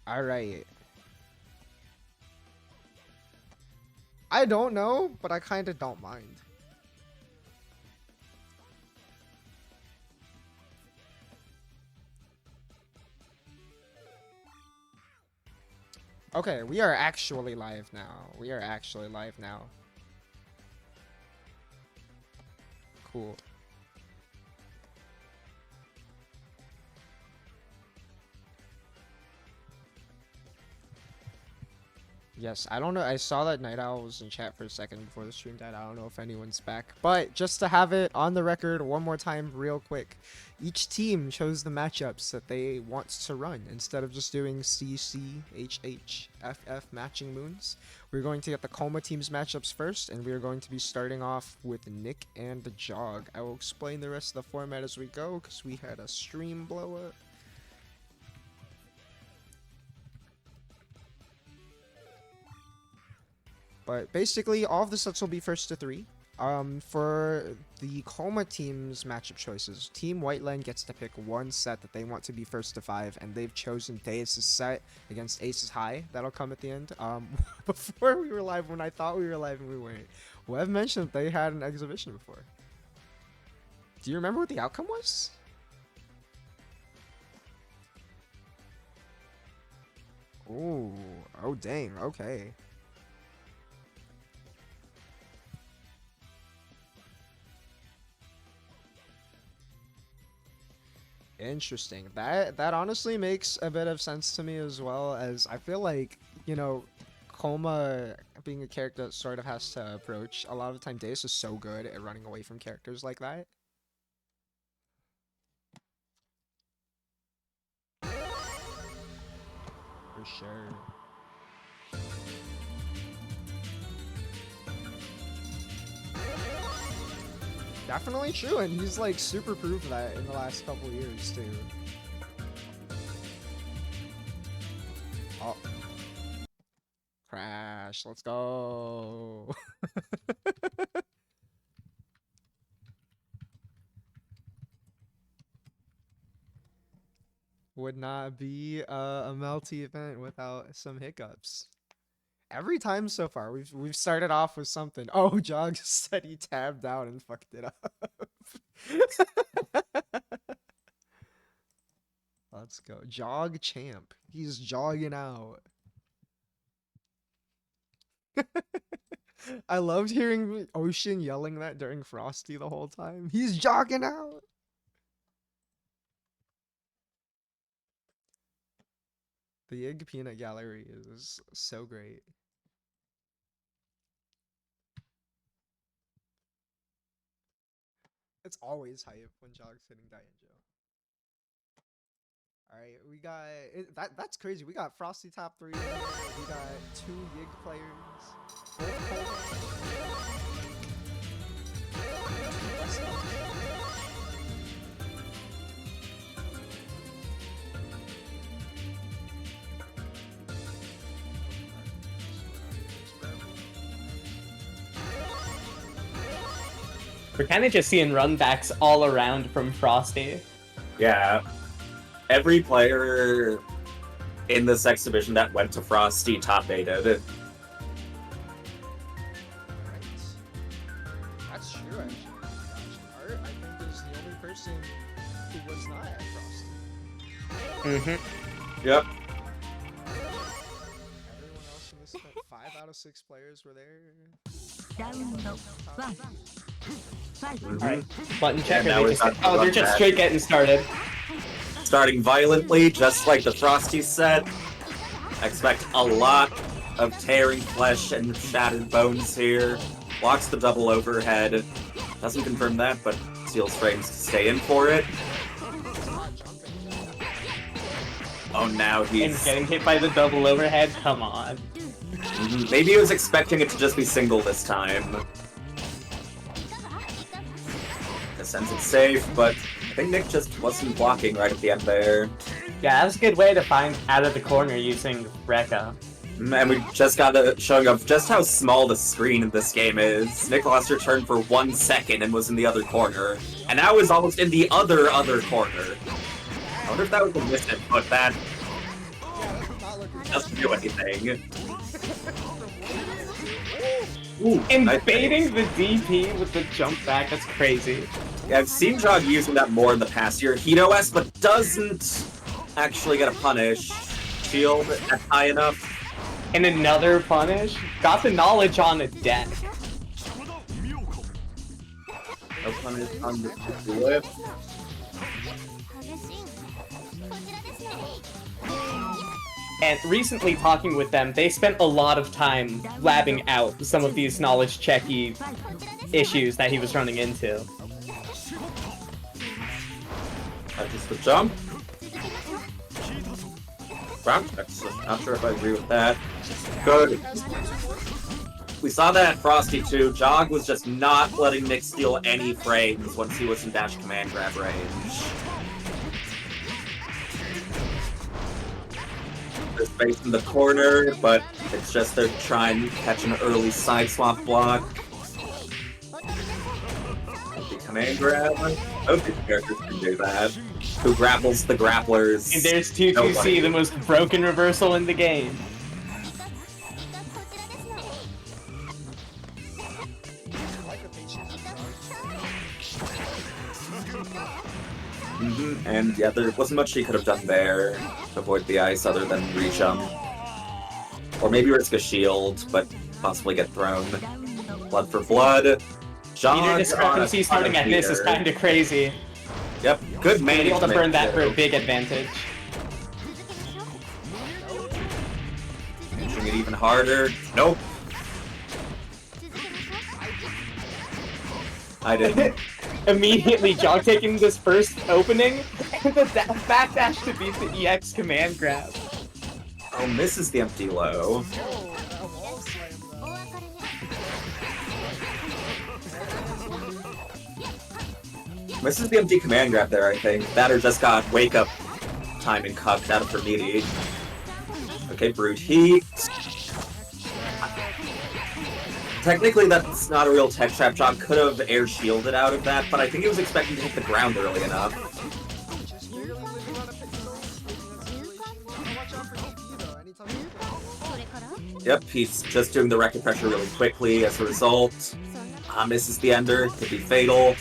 Alright. I don't know, but I kind of don't mind. Okay, we are actually live now. We are actually live now. Cool. Yes, I don't know. I saw that Night Owl was in chat for a second before the stream died. I don't know if anyone's back. But just to have it on the record one more time real quick. Each team chose the matchups that they want to run. Instead of just doing CC, HH, FF matching moons. We're going to get the Kouma team's matchups first. And we are going to be starting off with Nick and the Jog. I will explain the rest of the format as we go. Because we had a stream blow up. But basically, all of the sets will be first to 3. For the Kouma team's matchup choices, Team White Len gets to pick one set that they want to be first to 5, and they've chosen Deus' set against Ace's High. That'll come at the end. Before we were live, when I thought we were live and we weren't, Wev mentioned that they had an exhibition before. Do you remember what the outcome was? Ooh, oh dang, okay. Interesting. That honestly makes a bit of sense to me, as well, as I feel like, you know, Kouma being a character that sort of has to approach. A lot of the time, Deus is so good at running away from characters like that. For sure. Definitely true, and he's like super proved that in the last couple years too. Oh. Crash, let's go. Would not be a Melty event without some hiccups. Every time so far, we've started off with something. Oh, Jog said he tabbed out and fucked it up. Let's go. Jog champ. He's jogging out. I loved hearing Ocean yelling that during Frosty the whole time. He's jogging out. The Yig Peanut Gallery is so great. It's always hype when Jog's hitting Dianjo. Alright, we got that's crazy. We got Frosty top 3. We got 2 Yig players. We're kind of just seeing runbacks all around from Frosty. Yeah. Every player in this exhibition that went to Frosty top 8'd it. Right. That's true, actually. Art, I think, is the only person who was not at Frosty. Yep. Everyone else in this 5 out of 6 players were there. Alright, button check. Yeah, they're just straight getting started. Starting violently, just like the Frosty set. Expect a lot of tearing flesh and shattered bones here. Blocks the double overhead. Doesn't confirm that, but steals frames to stay in for it. Oh, now he's... And getting hit by the double overhead? Come on. Maybe he was expecting it to just be single this time. Sends it safe, but I think Nick just wasn't blocking right at the end there. Yeah, that was a good way to find out of the corner using Rekka. And we just got a showing of just how small the screen in this game is. Nick lost her turn for 1 second and was in the other corner. And now is almost in the other corner. I wonder if that was a misinput, that... Yeah, that did not look Doesn't do anything. Ooh, Invading the DP with the jump back, that's crazy. Yeah, I've seen Jog using that more in the past year. Heat OS, but doesn't actually get a punish. Shield at high enough. And another punish. Got the knowledge on a deck. No punish on the flip. And recently talking with them, they spent a lot of time labbing out some of these knowledge checky issues that he was running into. Just the jump. Ground checks. Not sure if I agree with that. Good. We saw that at Frosty too. Jog was just not letting Nick steal any frames once he was in dash command grab range. They're space in the corner, but it's just they're trying to catch an early side swap block. The command grab. Both these characters can do that. Who grapples the grapplers? And there's 2-2-C, the most broken reversal in the game. And yeah, there wasn't much he could have done there to avoid the ice other than re-jump. Or maybe risk a shield, but possibly get thrown. Blood for blood. Meter discrepancy starting at this is kind of crazy. Yep, good man. Able to burn that for a big advantage. Making it even harder. Nope. I didn't. Immediately Jog taking this first opening, and the backdash to beat the EX command grab. Oh, misses the empty low. Misses the empty command grab there, I think. That or just got wake up timing cucked out of her meaty. Okay, Brute Heat. Technically, that's not a real tech trap. Jog could have air shielded out of that, but I think he was expecting to hit the ground early enough. Yep, he's just doing the record pressure really quickly as a result. Misses the ender, could be fatal.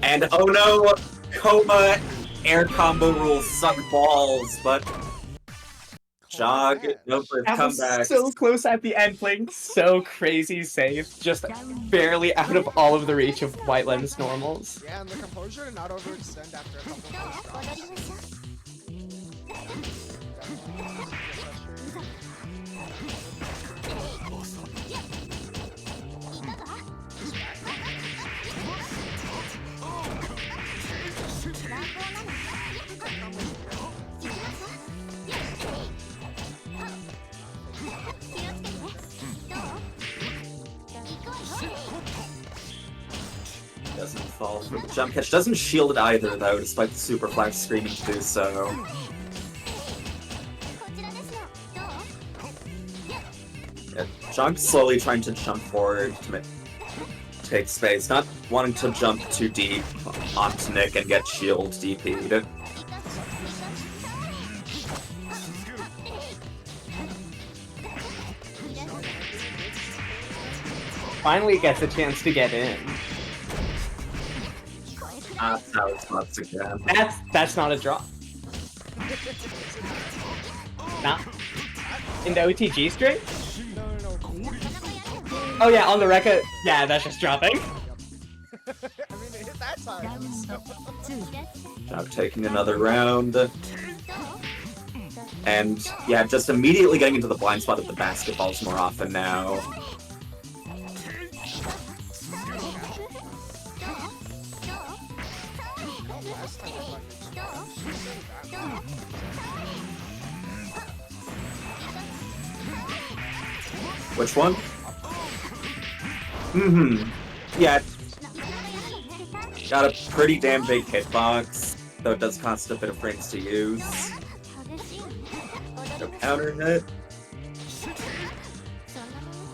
And oh no, Kouma air combo rules suck balls, but Jog, no for his comeback. Was so close at the end, playing so crazy safe, just barely out of all of the reach of White Len's normals. Yeah, and the composure to not overextend after a couple of drops. Doesn't fall for the jump catch. Doesn't shield it either, though, despite the super flash screaming to do so. Yeah, Jog's slowly trying to jump forward to take space, not wanting to jump too deep onto Nick and get shield DP'd. Finally gets a chance to get in. That's how it's nuts again. That's not a drop. Not in the OTG string? Oh yeah, on the record. Yeah, that's just dropping. I mean, it hit that time. So. Jog taking another round. And yeah, just immediately getting into the blind spot of the basketballs more often now. Which one? Yeah. Got a pretty damn big hitbox, though it does cost a bit of frames to use. No counter hit.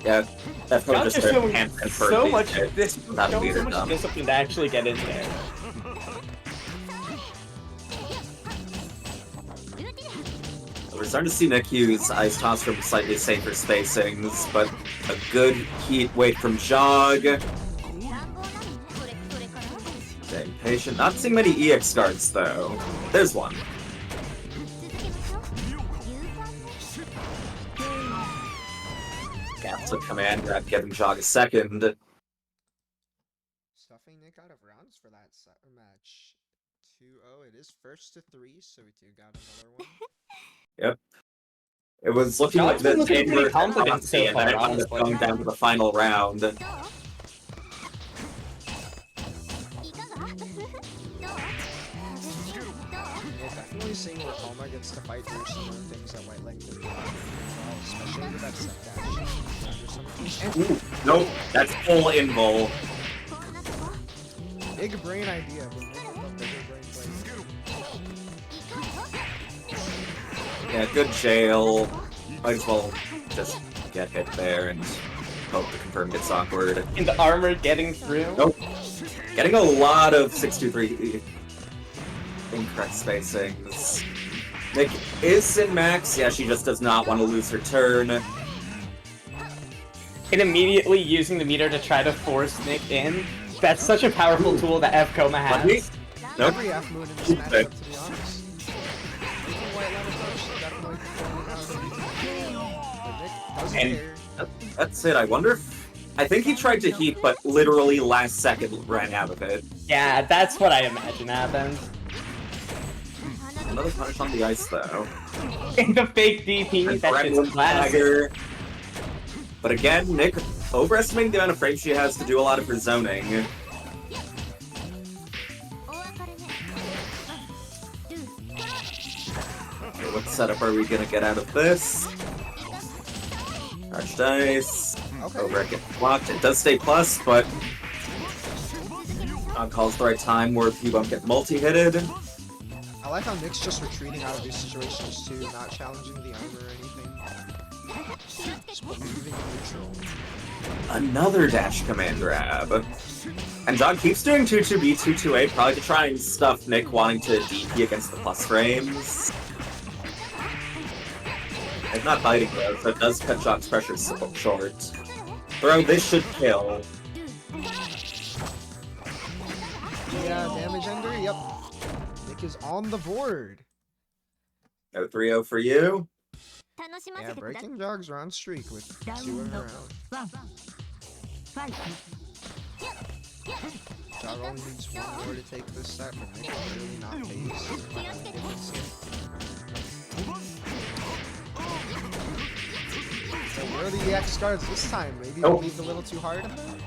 Yeah, that's probably just a hand confirm so these much hits. so much discipline to actually get in there. We're starting to see Nick use Ice Toss from slightly safer spacings, but a good heat wait from Jog. Staying patient. Not seeing many EX guards, though. There's one. Gap to command grab, giving Jog a second. Stuffing Nick out of rounds for that match. 2-0. It is first to 3, so we do got another one. Yep. It was looking Jog's like been this looking game pretty were confident so and then it far, ended up honestly. going down to the final round. Yeah, definitely seeing where Kouma gets to fight through some of the things that White Len can do, especially with that set dash. And Ooh, nope, that's full invul. big brain idea, but maybe a bigger brain play. Yeah, good jail. Might as well just get hit there and hope the confirm gets awkward. In the armor getting through. Nope. Getting a lot of 6-2-3 incorrect spacings. Nick is in max. Yeah, she just does not want to lose her turn. And immediately using the meter to try to force Nick in. That's such a powerful tool that F Kouma Lucky? has. Nope. Every F mode in this matchup, to be honest. Making White Len approach, definitely performing out. But Nick doesn't And- care. That's it. I wonder if... I think he tried to heat, but literally last second ran out of it. Yeah, that's what I imagine happened. Another punish on the ice, though. In the fake DP, And that Brett shit's classic. Dagger. But again, Nick overestimating the amount of frames she has to do a lot of her zoning. Okay, what setup are we gonna get out of this? Arch dice. Okay. Over it gets blocked. It does stay plus, but calls the right time where you won't get multi-hitted. I like how Nick's just retreating out of these situations too, not challenging the armor or anything. Just believing in neutral. Another dash command grab. And Jog keeps doing 2-2B, 2-2A, probably to try and stuff Nick wanting to DP against the plus frames. It's not biting though, so it does cut Jog's pressure short. Throw, this should kill. Yeah, damage ender, yep. Nick is on the board. No 3-0 for you. Yeah, breaking Jog's round streak with 2 in a round. Jog only needs 1 more to take this set, but Nick is really not phased. So where are the EX guards this time? Maybe Oh. believed a little too hard of them?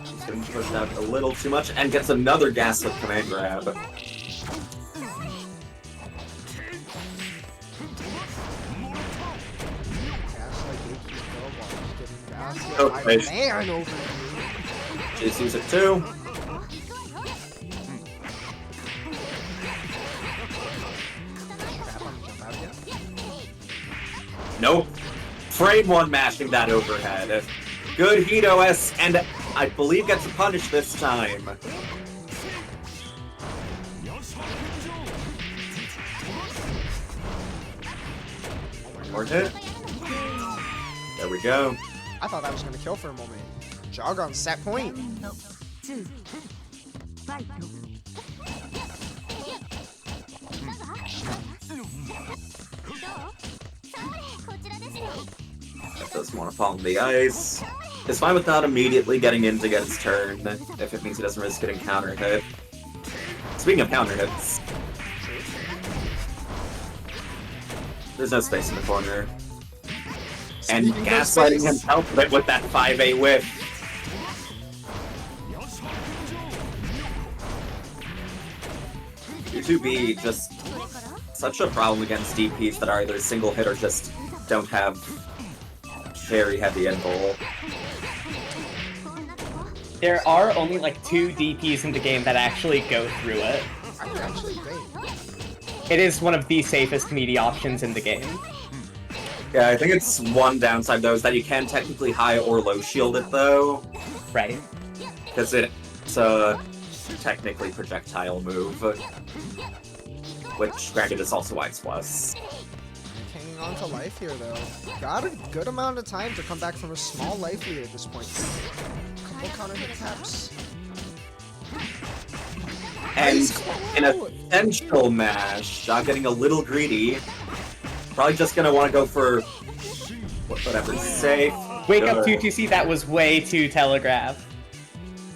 She's getting pushed out a little too much and gets another gaslit command grab. Oh, Oh, nice. man over here. She's used it too. Crap, I'm jump out again. Nope. Frame 1 mashing that overhead. Good heat OS, and I believe gets a punish this time. One more hit. There we go. I thought that was gonna kill for a moment. Jog on set point. That doesn't want to fall on the ice. It's fine with not immediately getting in to get his turn, if it means he doesn't risk getting counter hit. Speaking of counter hits, there's no space in the corner. And Speaking of gaslighting space. himself with that 5A whiff. U2B just such a problem against DPs that are either single hit or just don't have very heavy invul. There are only like 2 DPs in the game that actually go through it. I'm actually great. It is one of the safest meaty options in the game. Yeah, I think it's one downside though is that you can technically high or low shield it though, Right. because it's a technically projectile move, which granted is also Ice Plus. King holding on to life here, though. Got a good amount of time to come back from a small life lead at this point. Couple counter hit taps. And in a potential mash, Jog getting a little greedy. Probably just gonna want to go for whatever's safe. Wake up 2-2-C, that was way too telegraphed.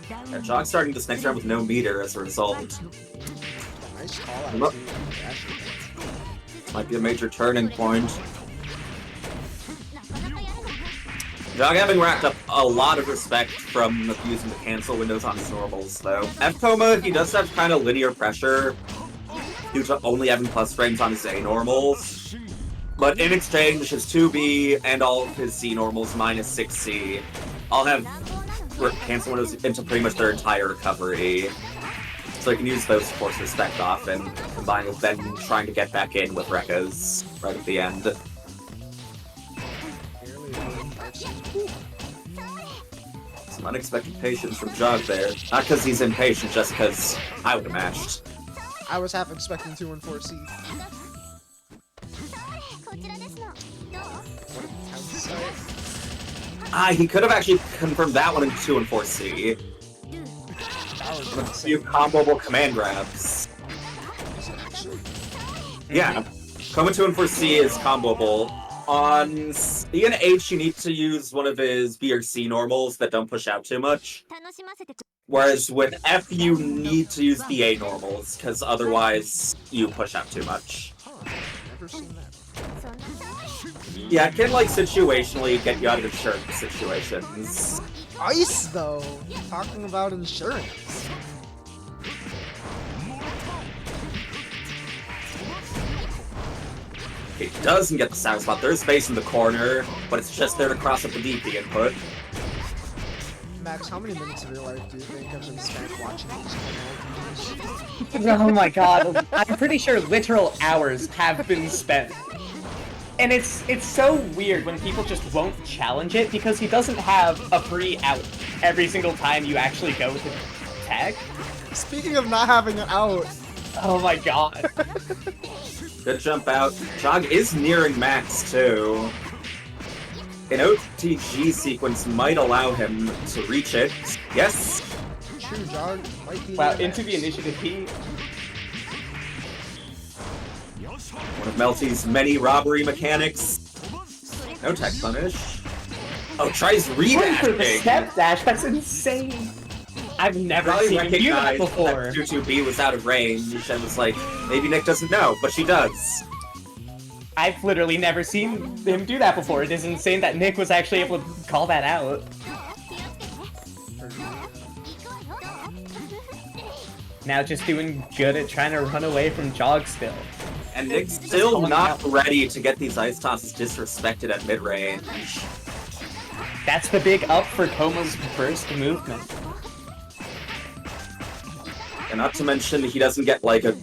Yeah, Jog's starting this next round with no meter as a result. Nice call out. Look. Might be a major turning point. Jog having racked up a lot of respect from using the cancel windows on his normals, though. F-Kouma, he does have kind of linear pressure due to only having plus frames on his A normals. But in exchange, his 2B and all of his C normals minus 6C all have cancel windows into pretty much their entire recovery. So he can use those to force respect off and combine with them trying to get back in with Rekkas right at the end. Some unexpected patience from Jog there. Not because he's impatient, just because I would have mashed. I was half expecting 2 and 4C. What a tense sight. He could have actually confirmed that one in 2 and 4C. With a few comboable command grabs. Yeah, Kouma 2 and 4C is comboable. On E and H, you need to use one of his B or C normals that don't push out too much. Whereas with F, you need to use the A normals, because otherwise you push out too much. Never seen that. Yeah, it can, like, situationally get you out of insurance situations. Ice, though! Talking about insurance. He doesn't get the sound spot. There's space in the corner, but it's just there to cross up the DP input. Max, how many minutes of your life do you think have been spent watching these videos? Oh my god, I'm pretty sure literal hours have been spent. And it's so weird when people just won't challenge it because he doesn't have a free out every single time you actually go to tag. Speaking of not having an out. Oh my god. Good jump out. Jog is nearing max, too. An OTG sequence might allow him to reach it. Yes! True, Jog might be Wow, near into the max. initiative he... One of Melty's many robbery mechanics. No tech punish. Oh, tries Going for the redashing. step dash, that's insane. I've never Probably seen him do that recognized before. that 2-2B was out of range and was like, maybe Nick doesn't know, but she does. I've literally never seen him do that before. It is insane that Nick was actually able to call that out. Now just doing good at trying to run away from Jog still. And Nick's still not ready to get these ice tosses disrespected at mid-range. That's the big up for Kouma's burst movement. And not to mention, he doesn't get, like, a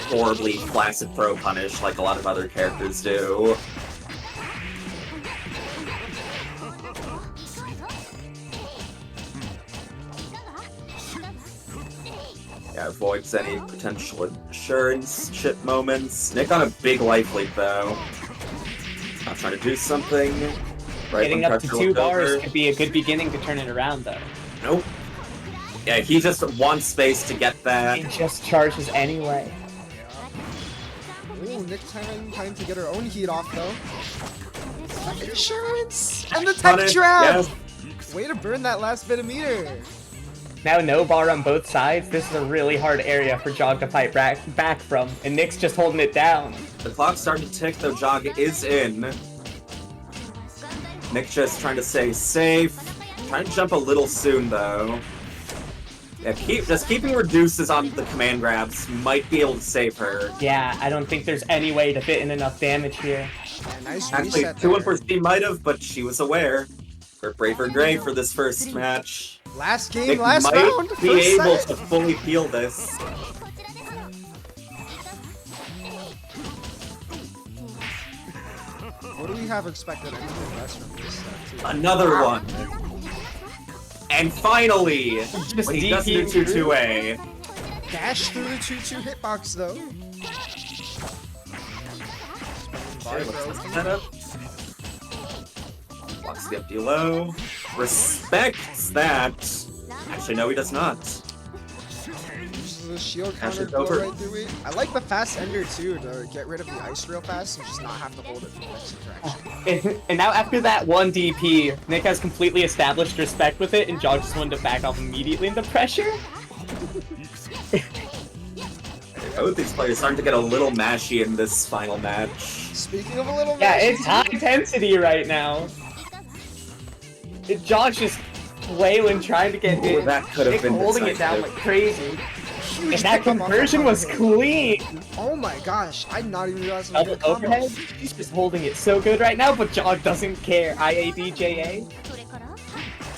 horribly flaccid throw punish like a lot of other characters do. Yeah, avoids any potential insurance chip moments. Nick on a big life lead, though. Not trying to do something. Right Getting when up to pressure 2 looked bars over. could be a good beginning to turn it around, though. Nope. Yeah, he just wants space to get that. He just charges anyway. Ooh, Nick having time to get her own heat off, though. Insurance! And the tech Punish, trap! yes. Way to burn that last bit of meter. Now no bar on both sides. This is a really hard area for Jog to fight back from, and Nick's just holding it down. The clock's starting to tick, though Jog is in. Nick just trying to stay safe. Trying to jump a little soon, though. Yeah, just keeping reduces on the command grabs might be able to save her. Yeah, I don't think there's any way to fit in enough damage here. Yeah, nice Actually, reset 2 and there. 4C might have, but she was aware. For brave or grave for this first match. Last game, Nick last might round, be first able set. to fully peel this. What do we have expected anything less from this set, too? Another one. And finally, Just when he does do DP 2-2A. Dash through the 2-2 hitbox, though. Spending Okay, what's the setup? Blocks the empty low. Respects that. Actually, no, he does not. Uses the shield Cash counter it go over. right through it. I like the fast ender too, to get rid of the ice real fast and just not have to hold it for the next interaction. And now after that one DP, Nick has completely established respect with it, and Jog just wanted to back off immediately into pressure. Both these players starting to get a little mashy in this final match. Speaking of a little Yeah, match, it's high intensity right now. Jog's just flailing, trying to get Ooh, it. that could have Nick been holding it down decisive. like crazy. huge And that pickup on conversion was counter. clean. Oh my gosh, I did not even realize it was Double a combo. overhead. He's just holding it so good right now, but Jog doesn't care. IADJA.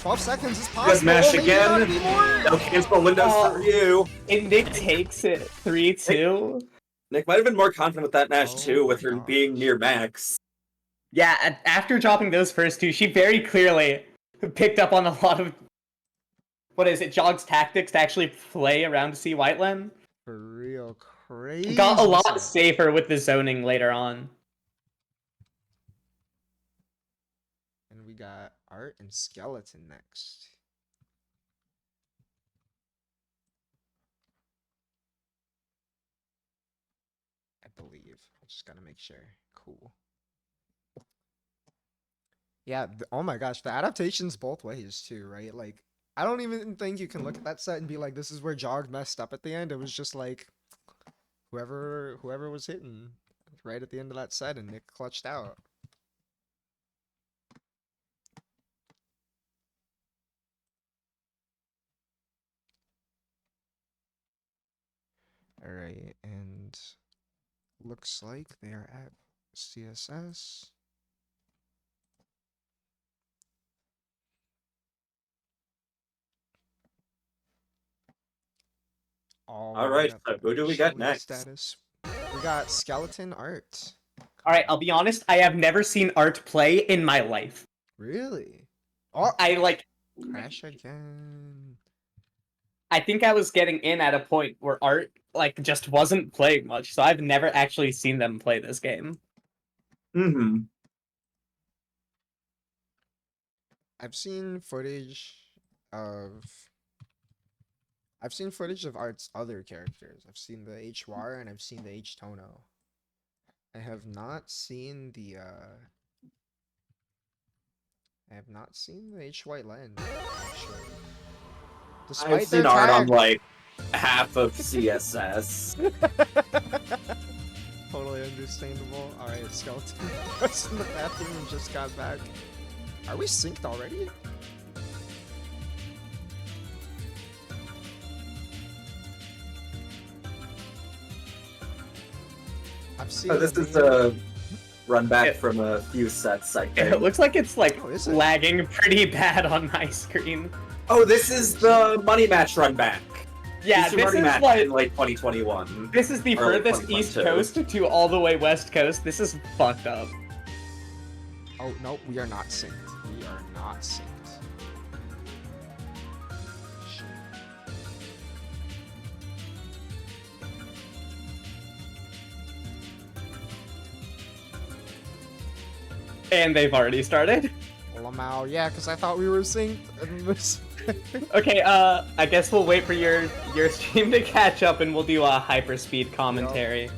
12 seconds is Good possible. mash Maybe again. not anymore. No cancel windows Oh. for you. And Nick takes it 3-2. Nick might have been more confident with that match Oh too, with my her gosh. being near max. Yeah, after dropping those first two, she very clearly picked up on a lot of, what is it, Jog's tactics to actually play around to see White Len. For real crazy. Got a lot safer with the zoning later on. And we got Art and Skeleton next. I believe. I just gotta make sure. Cool. Yeah, oh my gosh, the adaptations both ways too, right? Like, I don't even think you can look at that set and be like, this is where Jog messed up at the end. It was just like, whoever was hitting right at the end of that set, and Nick clutched out. All right, and looks like they are at CSS. All right, so who do we got next? Status. We got Skeleton Art. Alright, I'll be honest, I have never seen Art play in my life. Really? Oh, I crash again. I think I was getting in at a point where Art, just wasn't playing much, so I've never actually seen them play this game. Mm-hmm. I've seen footage of Art's other characters. I've seen the H War and I've seen the H Tono. I have not seen the H White Len, actually. Despite I've seen their Art on tag. like half of CSS. Totally understandable. Alright, Skeleton was in the bathroom and just got back. Are we synced already? I've seen Oh, this the is meme. a run back from a few sets, I It think. looks like it's Oh, is it? lagging pretty bad on my screen. Oh, this is the money match run back. Yeah, This this money is match in late 2021. this is the Early furthest East 2022. Coast to all the way West Coast. This is fucked up. Oh, no, we are not synced. We are not synced. Shit. And they've already started. Lamau, yeah, because I thought we were synced. And this... Okay, I guess we'll wait for your stream to catch up and we'll do a hyperspeed commentary.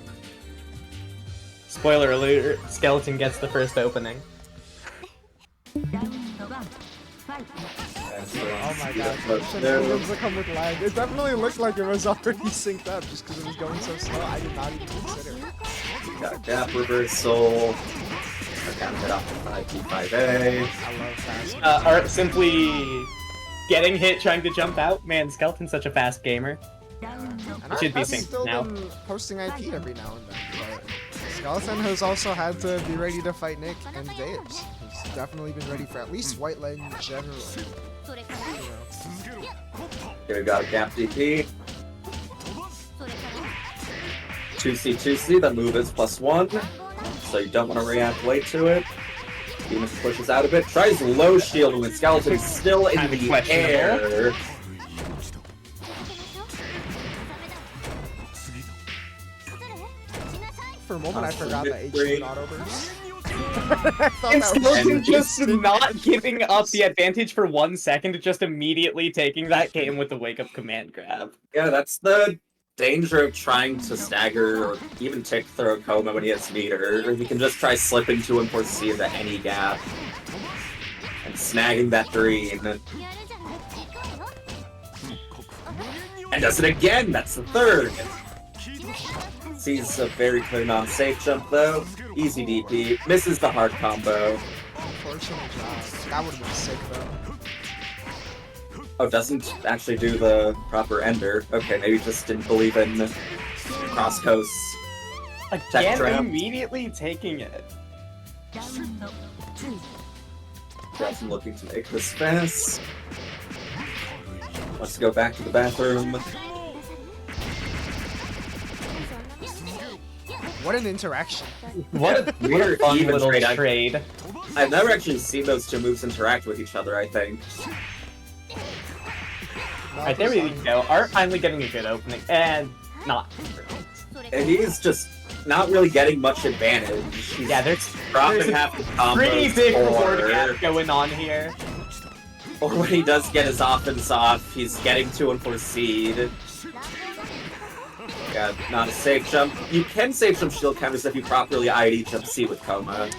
Spoiler alert, Skeleton gets the first opening. Oh my god, moves that come with lag. It definitely looked like it was already synced up just because it was going so slow. I did not even consider it. Got gap reversal. Kind of hit off the 5P5A. I love fast. Art simply getting hit trying to jump out. Man, Skeleton's such a fast gamer. And should be I've synced still now. been posting IP every now and then, but Skeleton has also had to be ready to fight Nick and Daves. He's definitely been ready for at least White Len generally. You know. Here we got a gap DP. 2C, the move is +1, so you don't want to react late to it. Venus pushes out a bit, tries low shield with Skeleton still in Kinda the questionable. air. For for a moment I forgot that Victory. H auto burst. I thought And that was Skeleton just interesting. not giving up the advantage for 1 second, just immediately taking that game with the wake-up command grab. Yeah, that's the danger of trying to stagger or even tick throw Kouma when he has meter. Or you can just try slipping 2 and 4 C into any gap and snagging that green. And does it again! That's the third! Sees a very clear non-safe jump though. Easy DP. Misses the hard combo. Unfortunate job. That would have been sick though. Oh, doesn't actually do the proper ender. Okay, maybe just didn't believe in cross coasts. Again, trap. immediately taking it. Jasmine looking to make this fast. Wants to go back to the bathroom. What an interaction. What a Weird fun even little trade. trade. I've never actually seen those two moves interact with each other, I think. Alright, there we go. Art finally getting a good opening, and not. And he's just not really getting much advantage. He's Yeah, there's dropping a half the combos. pretty big reward or- gap going on here. Or when he does get his offense off, he's getting 2 and 4 seed. Yeah, not a safe jump. You can safe jump shield counters if you properly ID jump C with Kouma.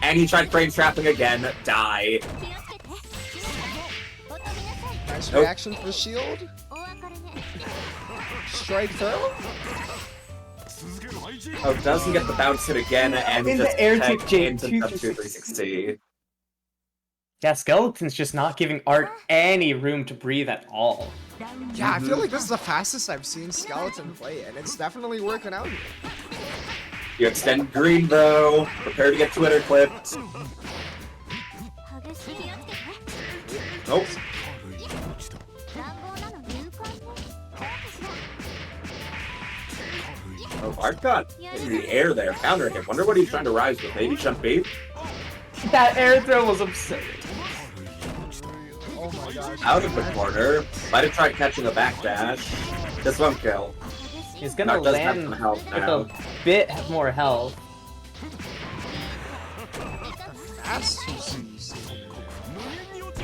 And he tried frame trapping again. Die. Nice Nope. reaction to the shield. Strike throw. Oh, doesn't get the bounce hit again, and In just the air tech tip J, into 2-360. Yeah, Skeleton's just not giving Art any room to breathe at all. Yeah, I feel like this is the fastest I've seen Skeleton play, and it's definitely working out here. You extend green though. Prepare to get Twitter clipped. Nope. Oh, Art got in the air there. Counter hit. Wonder what he's trying to rise with. Maybe jump B? That air throw was absurd. Oh my gosh. Out of the corner. Might have tried catching a backdash. This won't kill. He's gonna Art doesn't have land some health with now. a bit more health. Fast 2Cs.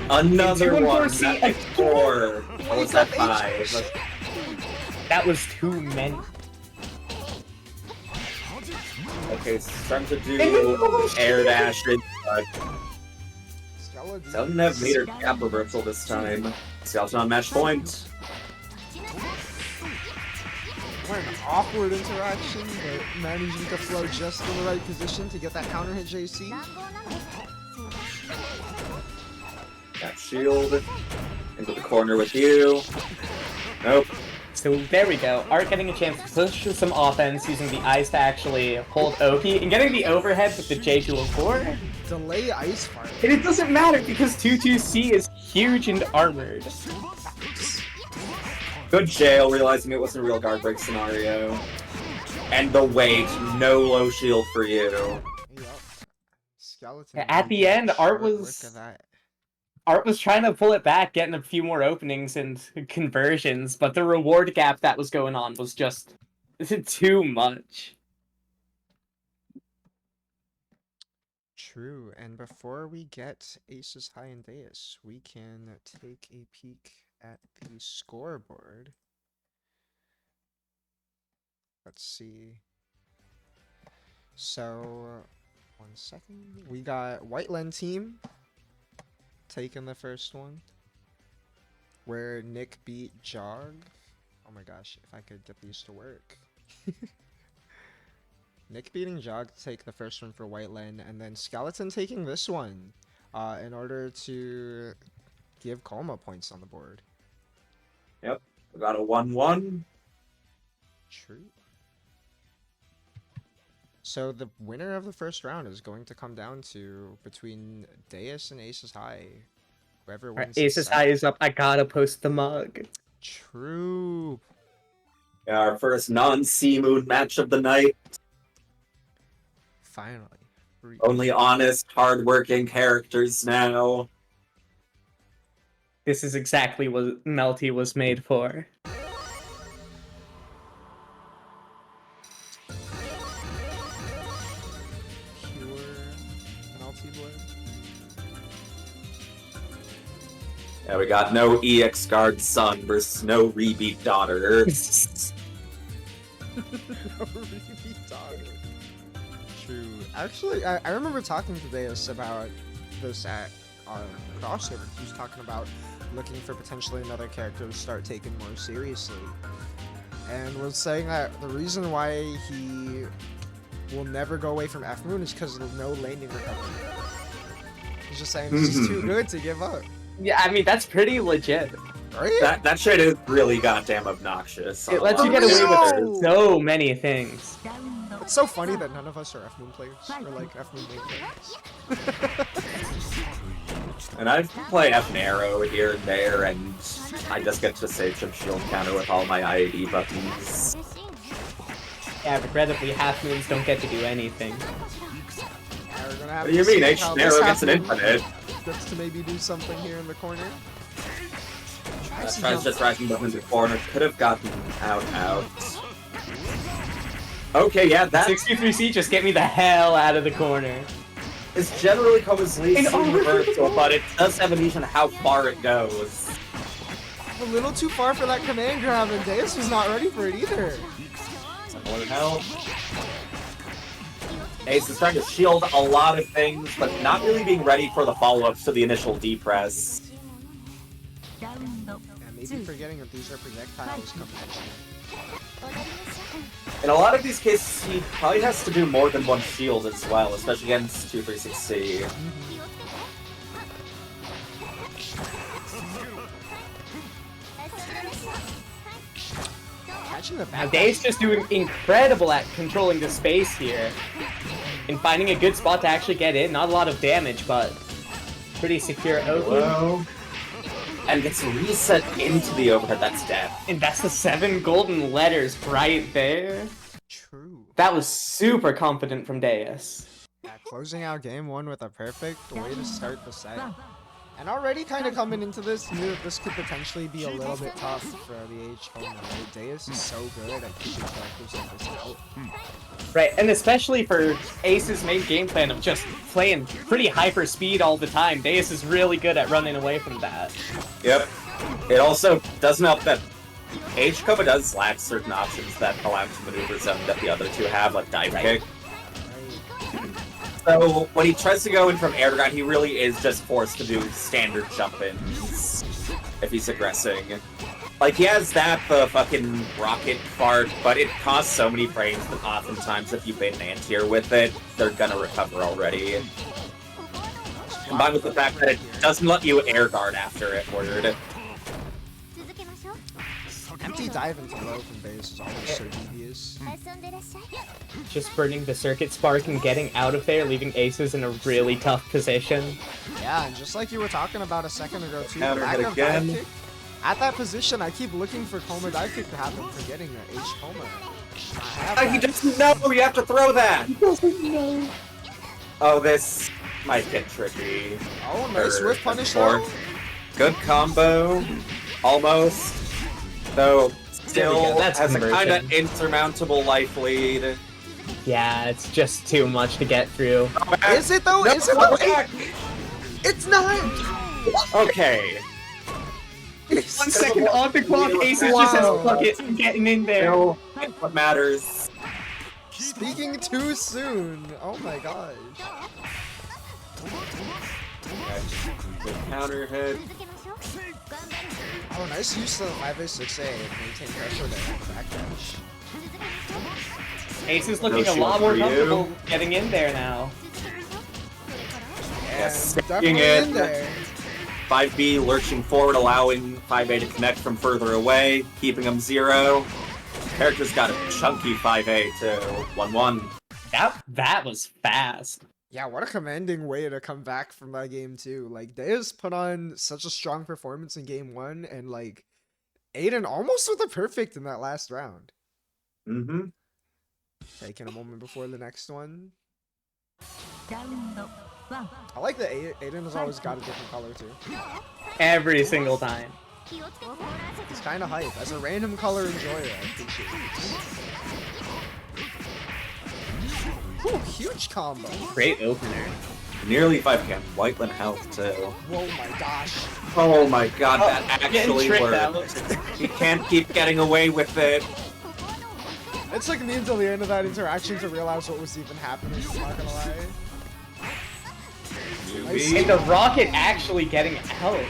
Another 2 and 4 one. C That makes 4. What was that? 5? That was too many. Okay, it's time to do air dash. Skeleton. Doesn't have meter gap reversal this time. Skeleton on match point. What an awkward interaction, but managing to flow just in the right position to get that counter hit JC. Got shield. Into the corner with you. Nope. So there we go. Art getting a chance to push some offense using the ice to actually hold OP and getting the overhead with the J204. Delay ice fire. And it doesn't matter because 2-2C is huge and armored. Good jail, realizing it wasn't a real guard break scenario. And the wait, no low shield for you. Yup. Skeleton. At the end, Art was- Look at that. Art was trying to pull it back, getting a few more openings and conversions, but the reward gap that was going on was just too much. True, and before we get Aces High and Deus, we can take a peek at the scoreboard. Let's see. So, 1 second. We got White Len team taking the first one, where Nick beat Jog. Oh my gosh, if I could get these to work. Nick beating Jog to take the first one for White Len, and then Skeleton taking this one in order to give Kouma points on the board. Yep. We got a 1-1. True. So the winner of the first round is going to come down to between Deus and Aces High. Whoever wins. Aces High is up. I gotta post the mug. True. Yeah, our first non-C moon match of the night. Finally. Only honest, hard-working characters now. This is exactly what Melty was made for. keyboard. Yeah, we got no EX guard son versus no rebeat daughter. No repeat daughter. True. Actually, I remember talking to Deus about this at our crossover. He was talking about looking for potentially another character to start taking more seriously. And was saying that the reason why he will never go away from F Moon is because of no landing recovery. He's just saying this is too good to give up. Yeah, I mean, that's pretty legit. Right? That shit is really goddamn obnoxious. It lets you get away with so many things. It's so funny that none of us are F Moon players, or like F Moon main players. And I play F Narrow here and there, and I just get to save some shield counter with all my IAD buttons. Yeah, regrettably, half moons don't get to do anything. Yeah, we're gonna have What do you to mean? see H how Narrow this gets an Half Moon infinite. gets to maybe do something here in the corner. Tries just rising button into the corner. Could have gotten out. Okay, yeah, that 63C, just get me the hell out of the corner. is generally Kouma's least And universal, but it does have an issue on how far it goes. A little too far for that command grab, and Deus was not ready for it either. What the hell? Ace is trying to shield a lot of things, but not really being ready for the follow-ups to the initial D-press. Yeah, maybe forgetting that these are projectiles coming in. In a lot of these cases, he probably has to do more than one shield as well, especially against 236C. Catching the Now, back. Dave's just doing incredible at controlling the space here. And finding a good spot to actually get in. Not a lot of damage, but pretty secure. Hello? And gets reset into the overhead, that's death. And that's the 7 golden letters right there. True. That was super confident from Deus. Yeah, closing out game one with a perfect way to start the set. And already kind of coming into this, knew that this could potentially be a little bit tough for the H Kouma. Right? Deus is so good at keeping characters like this out. Right, and especially for Ace's main game plan of just playing pretty hyper speed all the time, Deus is really good at running away from that. Yep. It also doesn't help that H Kouma does lack certain options that allow him to maneuver some that the other two have, like dive kick. So when he tries to go in from air to ground, he really is just forced to do standard jump-ins if he's aggressing. Like, he has that, the fucking rocket fart, but it costs so many frames that oftentimes if you bait an anti-air with it, they're gonna recover already. Combined with the fact that it doesn't let you air guard afterward. Empty dive into low from base is always so devious. Just burning the circuit spark and getting out of there, leaving Aces in a really tough position. Yeah, and just like you were talking about a second ago too, Counter lack hit of dive again. kick. At that position, I keep looking for Kouma dive kick to happen, forgetting that H Kouma. He doesn't know! You have to throw that! He doesn't know. Oh, this might get tricky. Oh, nice Or- whiff punish or- though. Good combo. Almost. Though, There we go, still that's has a kind of conversion. insurmountable life lead. Yeah, it's just too much to get through. Is it though? No, Is it though? back. It's not! Okay. 1 second on the clock, Aces just says, fuck it, I'm getting in there. No, that's what matters. Speaking too soon. Oh my gosh. Good counter hit. Oh, nice use of 5A6A. Maintain pressure there on the backdash. Ace is looking No a lot shield more for you. comfortable getting in there now. Yes, And sticking definitely it. in there. 5B lurching forward, allowing 5A to connect from further away, keeping him 0. Character's got a chunky 5A too. 1-1. That was fast. Yeah, what a commanding way to come back from that game too. Like, Deus put on such a strong performance in game one, and like, Aiden almost with a perfect in that last round. Mm-hmm. Taking a moment before the next one. I like that Aiden has always got a different color too. Every single time. It's kind of hype. As a random color enjoyer, I appreciate it. Ooh, huge combo. Great opener. Nearly 5k. White Len health too. Whoa, my gosh. Oh my god, Oh, that getting actually tricked worked. You can't keep getting away with it. It took me until the end of that interaction to realize what was even happening, I'm not gonna lie. Yubi. And the rocket actually getting out.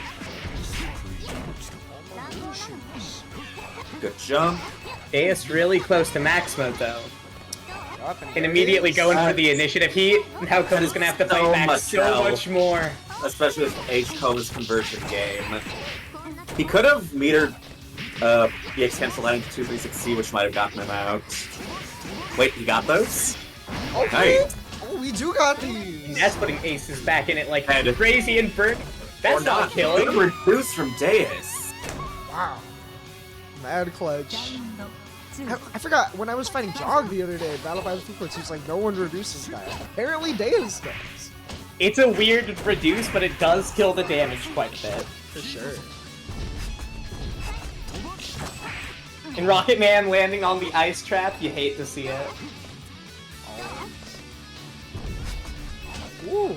Good jump. Deus really close to max mode though. Yup, And there immediately it is. going for the initiative heat. Now Kouma's gonna have to fight So back much so health. much more. Especially with H. Koma's conversion game. He could have metered BX cancel that into 236C, which might have gotten him out. Wait, he got those? Okay. Nice. Oh, we do got these. That's putting aces back in it like And- crazy and burn. That's Or not killing. Good reduce from Deus. Wow. Mad clutch. I forgot, when I was fighting Jog the other day, Battle by the Food Courts, he was like, no one reduces that. Apparently Deus does. It's a weird reduce, but it does kill the damage quite a bit. For sure. And Rocket Man landing on the ice trap, you hate to see it. Ooh.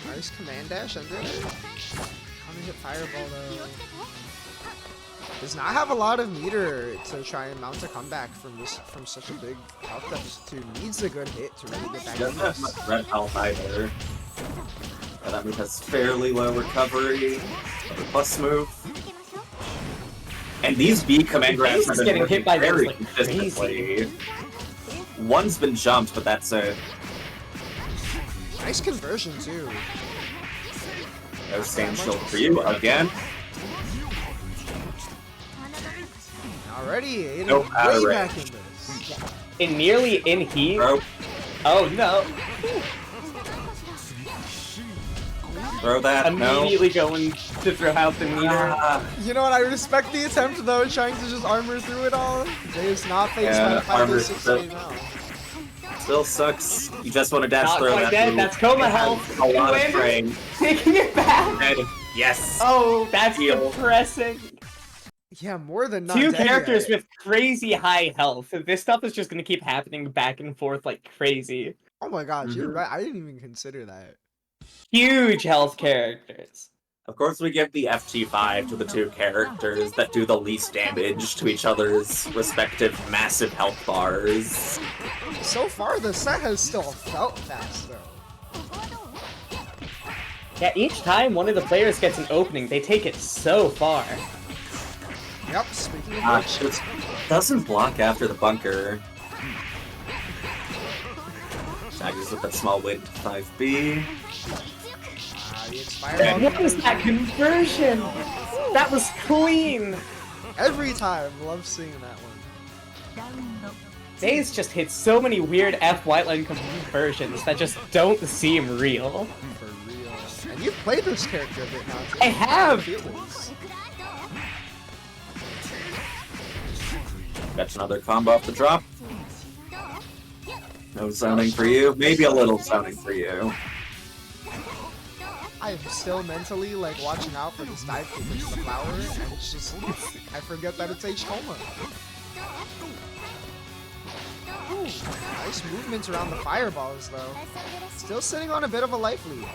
Nice command dash under it. Coming hit fireball though. Does not have a lot of meter to try and mount a comeback from such a big health deficit. Needs a good hit to really get back He in doesn't have this. much red health either. That move has fairly low recovery. The plus move. And these B command grabs have He's been getting working hit by very those like consistently. One's been jumped, but that's it. Nice conversion too. No stand shield for you again. Already, Aiden Nope, out of way range. back in this. And nearly in heat. Throw, Oh no. throw that. No. Immediately going to throw out the meter. Ah, You know what? I respect the attempt though, trying to just armor through it all. Deus not faced Yeah, by the 5 armor 6 still- now. still sucks. You just want to dash Not throw quite that dead. move. That's Kouma It has health. A lot of Win. frame. Taking it back. Dead. Yes. Oh, that's Heal. depressing. Yeah, more than not Two dead characters yet. with crazy high health. This stuff is just gonna keep happening back and forth like crazy. Oh my gosh, you're Mhm. right. I didn't even consider that. Huge health characters. Of course, we give the FT5 to the two characters that do the least damage to each other's respective massive health bars. So far, the set has still felt fast though. Yeah, each time one of the players gets an opening, they take it so far. Yep, speaking of which, It doesn't block after the bunker. Shaggers with that small weight 5B. the Inspire Yeah. Ball What was that conversion? That was clean! every time. Love seeing that one. Days just hit so many weird F White Len conversions that just don't seem real. For real. And you've played this character a bit now. Too. I have! That's another combo off the drop. No zoning for you. Maybe a little zoning for you. I'm still mentally like watching out for this dive kick into the flower, and it's just I forget that it's H Kouma. Ooh, nice movements around the fireballs though. Still sitting on a bit of a life lead.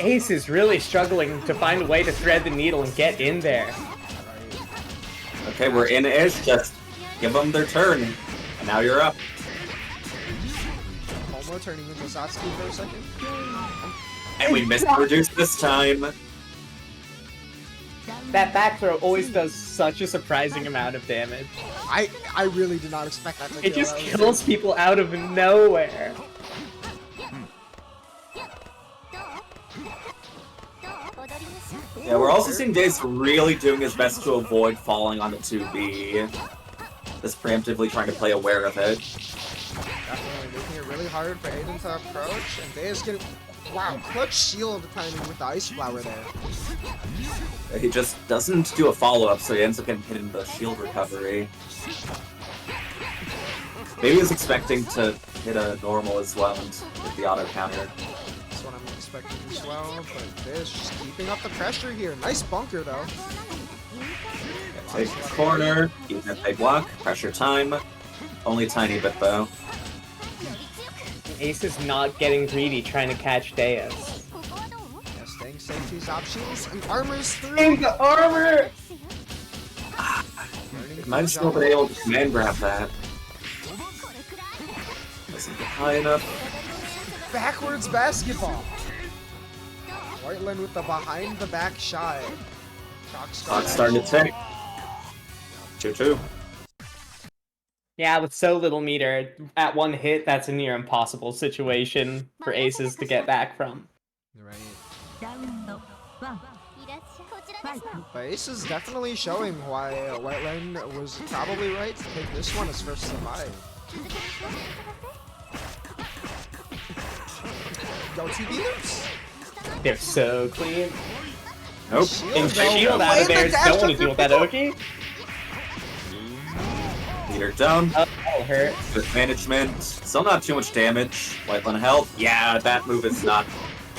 Ace is really struggling to find a way to thread the needle and get in there. Right. Okay, we're in-ish. Just give them their turn. And now you're up. Kouma turning into Satsuki for a second. And we missed the reduce this time. That back throw always does such a surprising amount of damage. I really did not expect that to It kill. just That was- kills people out of nowhere. Yeah, we're also seeing Dace really doing his best to avoid falling on the 2B. Just preemptively trying to play aware of it. Definitely making it really hard for Aiden to approach, and Deus getting wow, clutch shield timing with the ice flower there. He just doesn't do a follow-up, so he ends up getting hit in the shield recovery. Maybe he was expecting to hit a normal as well and hit the auto counter. That's what I'm expecting as well, but Deus just keeping up the pressure here. Nice bunker though. Take the corner, even if they block, pressure time. Only tiny bit though. Ace is not getting greedy trying to catch Deus. Yeah, staying safe, these options, and armor's through. In the armor! Might have still been able to command grab that. Wasn't high enough. Backwards basketball. White Len with the behind the back shot. Clock's starting to tick. 2-2. Yeah, with so little meter, at one hit, that's a near impossible situation for Aces to get back from. Right. But Ace is definitely showing why White Len was probably right to take this one as first to 5. Go to beaters. They're so clean. Nope. And shield out of there, don't want to deal with that Oki. Meter down. Oh, that'll hurt. Good management. Still not too much damage. White Len health. Yeah, that move is not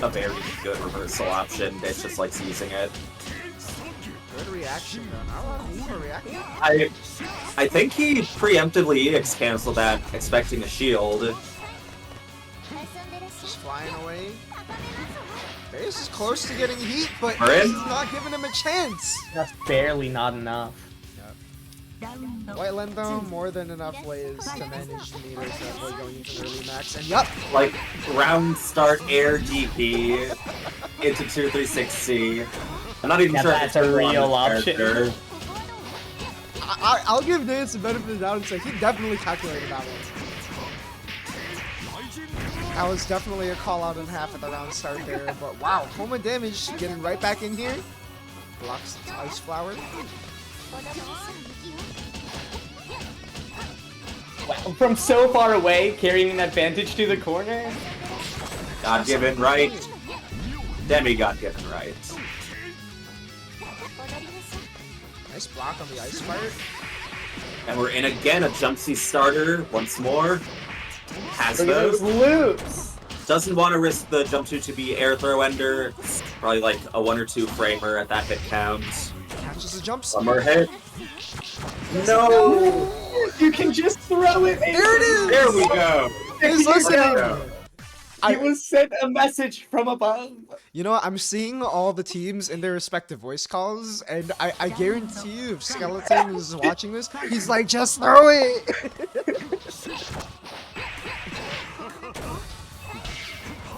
a very good reversal option. It's just likes using it. Good reaction though. Not a lot of need for reaction. I think he preemptively EX canceled that, expecting a shield. Just flying away. Ace is close to getting heat, but We're Ace in. is not giving him a chance. That's barely not enough. White Len though, more than enough ways to manage the meter to avoid going into early max. And yup, Like, round start air DP into 236C. I'm not even Yeah, sure that's if it's a real on this option. character. I'll give Dance the benefit of the doubt and say he definitely calculated that one. That was definitely a call out and a half at the round start there, but wow, Kouma damage getting right back in here. Blocks the Ice Flower. Wow, from so far away, carrying an advantage to the corner. God given right. Demigod given right. Nice block on the Ice Fire. And we're in again, a jump C starter once more. Has Look at those those. loops. Doesn't want to risk the jump 2 to be air throw ender. It's probably like a 1 or 2 framer at that hit count. Catches the jump. One more hit. No! You can just throw it. There it is! There we go! He's listening! He was sent a message from above. You know what? I'm seeing all the teams in their respective voice calls, and I guarantee you, if Skeleton is watching this, he's like, just throw it!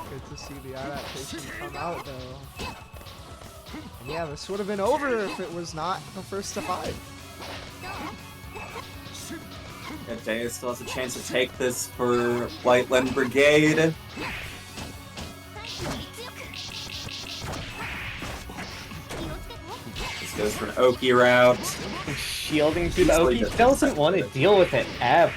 Good to see the adaptation come out, though. And yeah, this would have been over if it was not the first to 5. And Deus still has a chance to take this for White Len Brigade. This goes for an Oki route. Shielding through the Easily Oki doesn't want to deal with it ever.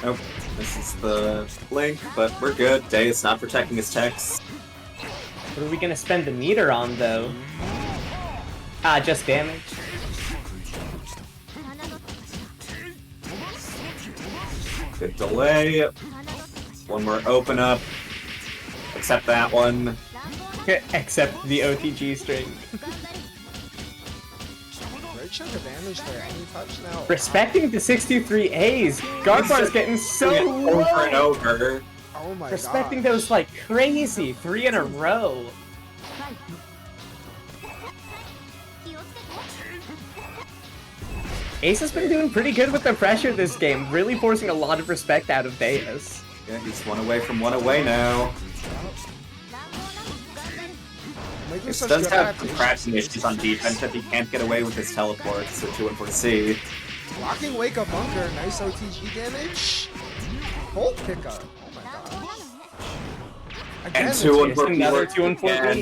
Nope, this is the link, but we're good. Deus not protecting his techs. What are we gonna spend the meter on though? Ah, just damage. Good delay. One more open up. Except that one. Except the OTG string. Great chunk of damage there. Any touch now? Respecting the 63As, Garbar's getting so over and low. over. Oh my Respecting god. those like crazy 3 in a row. Ace has been doing pretty good with the pressure this game, really forcing a lot of respect out of Deus. Yeah, he's one away now. Making He such does good have adaptations. crashing issues on defense if he can't get away with his teleports, so 2 and 4C. Blocking Wake Up Bunker, nice OTG damage. Bolt pickup. Oh my gosh. Again, And 2 and it's 4 another 2 and 4 again.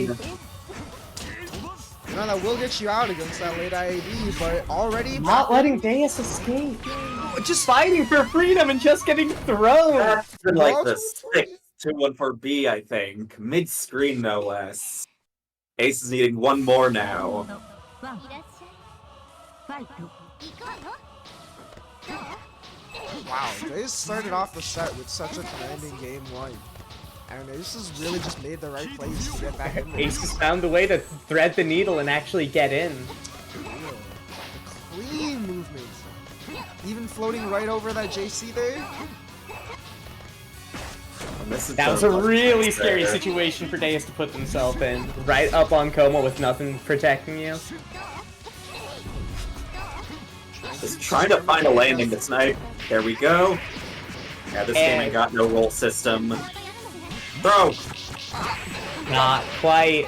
You know, that will get you out against that late IAD, but already Not letting Deus escape. Just fighting for freedom and just getting thrown. That's been like the 6th 2-1-4B, I think. Mid-screen, no less. Ace is needing one more now. wow, they started off the set with such a commanding game 1. And Ace has really just made the right plays to get back in there. Ace has found a way to thread the needle and actually get in. The clean movement. Even floating right over that JC there. And this is That was a the- really scary there. situation for Deus to put himself in. Right up on Kouma with nothing protecting you. Just trying to find a landing to snipe. There we go. Yeah, this game ain't got no roll system. Throw! Not quite.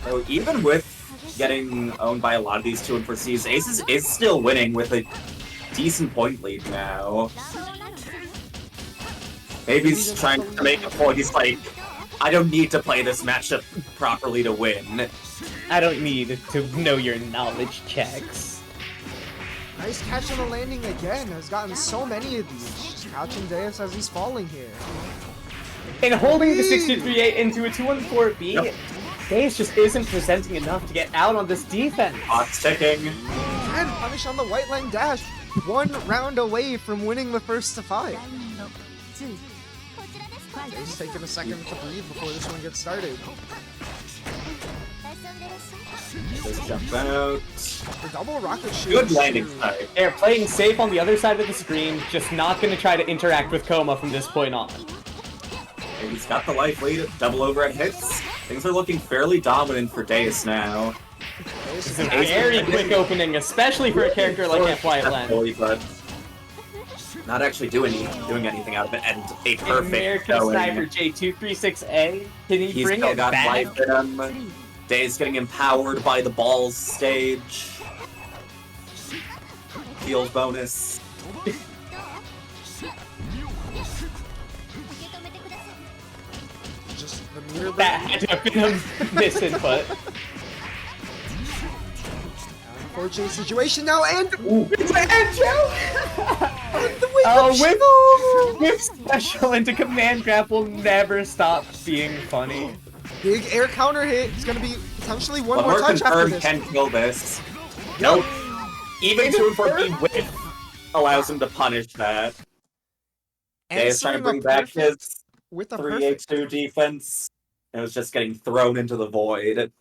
So even with getting owned by a lot of these 2 and 4 Cs, Aces is still winning with a decent point lead now. Maybe he's trying to make a point. He's like, I don't need to play this matchup properly to win. I don't need to know your knowledge checks. Nice catch on the landing again. Has gotten so many of these. Just catching Deus as he's falling here. And holding the 63-8 into a 2-1-4B, Yep. Deus just isn't presenting enough to get out on this defense. Clock's ticking. And punish on the White Len dash. 1 round away from winning the first to 5. Deus taking a second to breathe before this one gets started. Just jump out. The double rocket shoot. Good landing side. They're playing safe on the other side of the screen, just not going to try to interact with Kouma from this point on. And he's got the life lead. Double overhead hits. Things are looking fairly dominant for Deus now. This is a very quick opening, especially for a character like F. White Len. But not actually doing anything out of it, and a perfect American going. Sniper J236A. Can he He's bring still it got back? life in him. Deus getting empowered by the balls stage. Heals bonus. Just the meter That had to have been a misinput. unfortunate situation now, and It's Andrew! Whip special into command grab will never stop being funny. big air counter hit. It's gonna be potentially one One more more touch after confirmed this. can kill this. Nope. Even 2 and 4B whip allows him to punish that. Deus trying to bring back his with a 3-8-2 defense. It was just getting thrown into the void.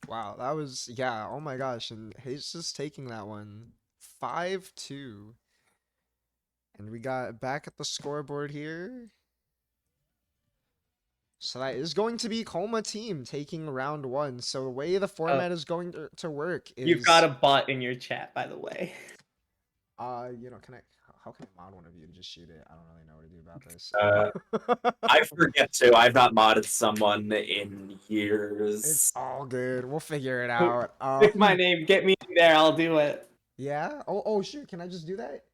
Wow, that was, yeah, oh my gosh, and he's just taking that one 5-2. And we got back at the scoreboard here. So that is going to be Kouma team taking round 1. So the way the format is going to work is... You've got a bot in your chat, by the way. you know, how can I mod one of you to just shoot it? I don't really know what to do about this. I forget to. I've not modded someone in years. It's all good. We'll figure it out. Pick my name, get me in there, I'll do it. Yeah? Oh, shoot. Can I just do that?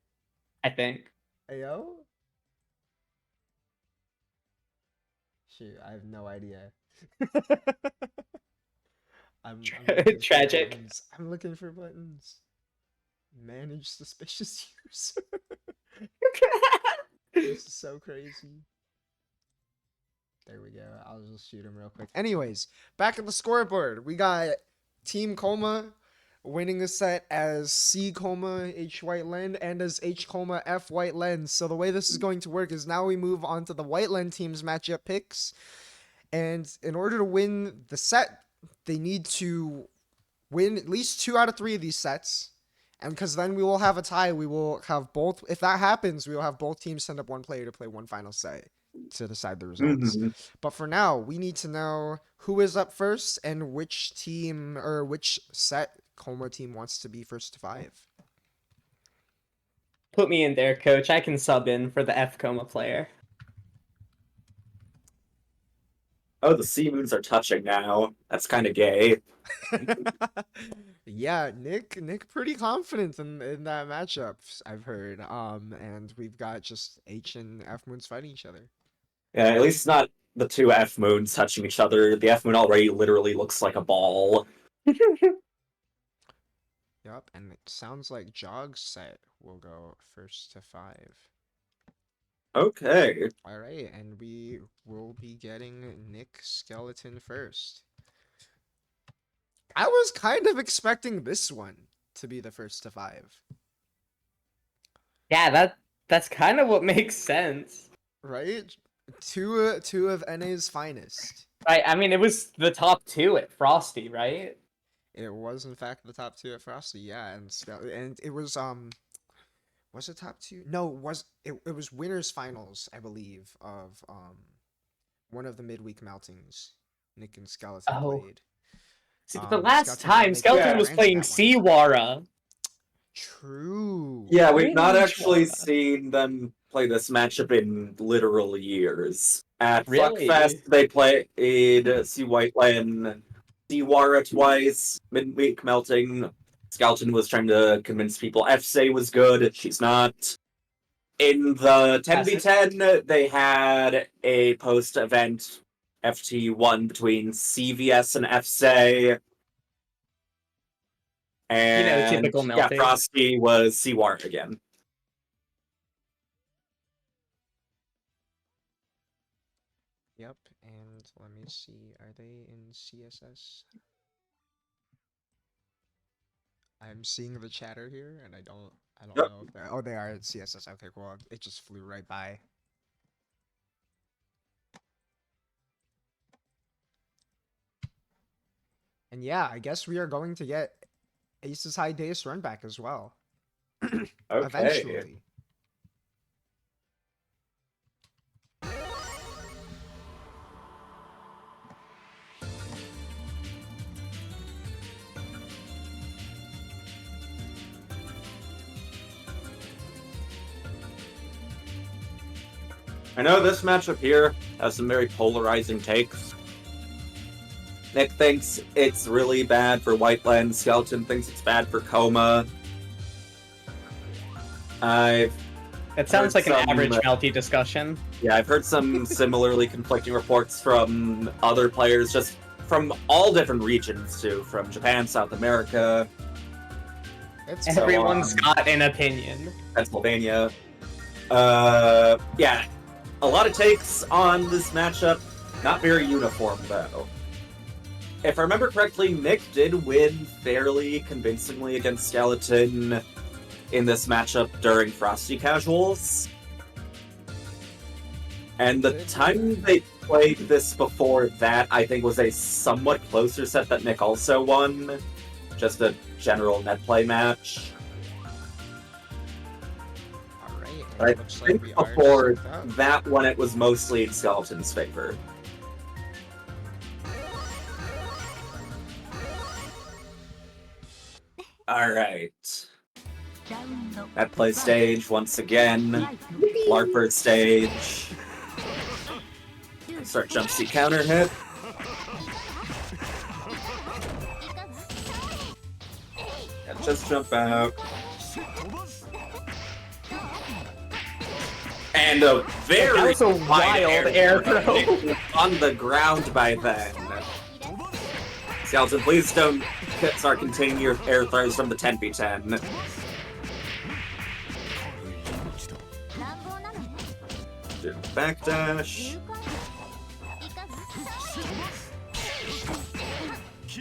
I think. Ayo? Shoot, I have no idea. I'm looking for Tragic. buttons. I'm looking for buttons. Manage suspicious use. This is so crazy. There we go. I'll just shoot him real quick. Anyways, back at the scoreboard, we got Team Kouma winning the set as C Kouma H White Len and as H Kouma F White Len. So the way this is going to work is now we move on to the White Len team's matchup picks. And in order to win the set, they need to win at least 2 out of 3 of these sets. And because then we will have a tie, we will have both. If that happens, we will have both teams send up one player to play one final set to decide the results. But for now, we need to know who is up first and which team or which set Kouma team wants to be first to 5. Put me in there, coach. I can sub in for the F Kouma player. Oh, the sea moons are touching now. That's kind of gay. Yeah, Nick pretty confident in that matchup, I've heard. And we've got just H and F moons fighting each other. Yeah, at least not the 2 F moons touching each other. The F moon already literally looks like a ball. Yep, and it sounds like Jog's set will go first to 5. Okay. All right, and we will be getting Nick Skeleton first. I was kind of expecting this one to be the first to 5. Yeah, that's kind of what makes sense. Right? Two of NA's finest. Right, I mean, it was the top 2 at Frosty, right? It was in fact the top two at Frosty, yeah, and it was it top two? No, it was winners finals, I believe, of one of the midweek meltings. Nick and Skeleton Oh. played. See, but the last Skeleton didn't time make it to Skeleton Yeah. was France playing that one. Seawara. True. Yeah, we've not Pretty actually sure. seen them play this matchup in literal years. At Really? Fuckfest, they played C White Len, Dewara twice, midweek melting. Skeleton was trying to convince people FSA was good. She's not. In the 10v10, they had a post event FT1 between CVS and FSA. And typical yeah, melting. Frosty was Seawar again. Yep, and let me see. Are they in CSS? I'm seeing the chatter here, and I don't Yep. know if they're. Oh, they are at CSS. Okay, cool. It just flew right by. And yeah, I guess we are going to get Ace's High Deus run back as well. Okay. Eventually. I know this matchup here has some very polarizing takes. Nick thinks it's really bad for White Len. Skeleton thinks it's bad for Kouma. It sounds like an some, average melty discussion. Yeah, I've heard some similarly conflicting reports from other players, just from all different regions too, from Japan, South America, Everyone's got an opinion. Pennsylvania. Yeah, a lot of takes on this matchup. Not very uniform though. If I remember correctly, Nick did win fairly convincingly against Skeleton in this matchup during Frosty Casuals. And the time they played this before that, I think, was a somewhat closer set that Nick also won. Just a general Netplay match. Alright, But I looks like think we are before synced up. that one, it was mostly in Skeleton's favor. Alright. Netplay stage once again. Larper stage. Start jump seat counter hit. And just jump out. And a very That was a wide wild air throw. It was on the ground by then. Skeleton, please don't start continuing your air throws from the 10v10. Do backdash.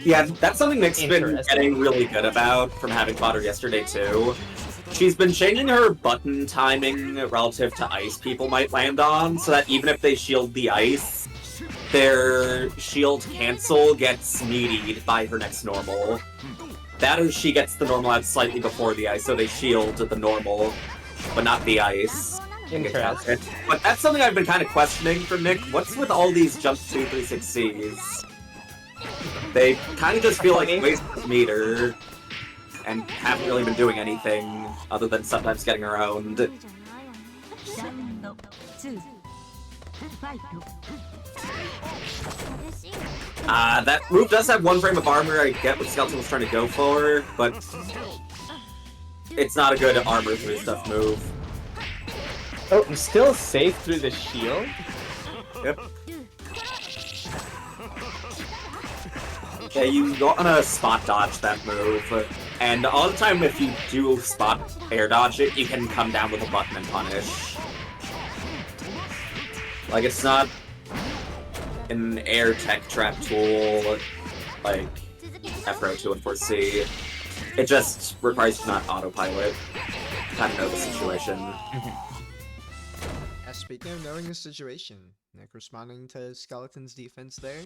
Yeah, that's something Nick's been Interesting. getting really good about from having fought her yesterday too. She's been changing her button timing relative to ice people might land on, so that even if they shield the ice, their shield cancel gets meatied by her next normal. That or she gets the normal out slightly before the ice, so they shield the normal, but not the ice. Interesting. But that's something I've been kind of questioning from Nick. What's with all these jump 236Cs? They kind of just feel like waste of meter, and haven't really been doing anything other than sometimes getting around. That move does have one frame of armor. I get what Skeleton was trying to go for, but it's not a good armor through stuff move. Oh, I'm still safe through the shield? Yep. Yeah, you want to spot dodge that move, and all the time if you do spot air dodge it, you can come down with a button and punish. Like, it's not an air tech trap tool like F-Row 2 and 4C. It just requires you to not autopilot. Kind of know the situation. Speaking of knowing the situation, Nick responding to Skeleton's defense there.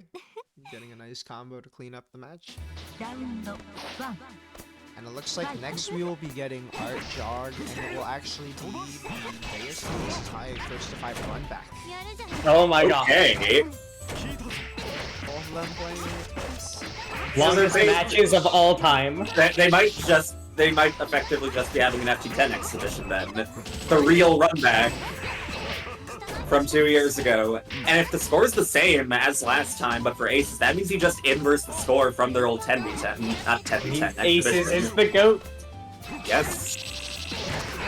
getting a nice combo to clean up the match. ラウンド1 And it looks like next we will be getting Art Jog, and it will actually be ASC's high first to 5 run back. Oh my god. Okay. Both of them playing it twice. Longest matches of all time. They might effectively just be having an FT10 exhibition then. The real run back from 2 years ago. And if the score is the same as last time, but for Aces, that means you just inverse the score from their old 10v10. Not 10v10. Aces exhibition. is the GOAT. Yes.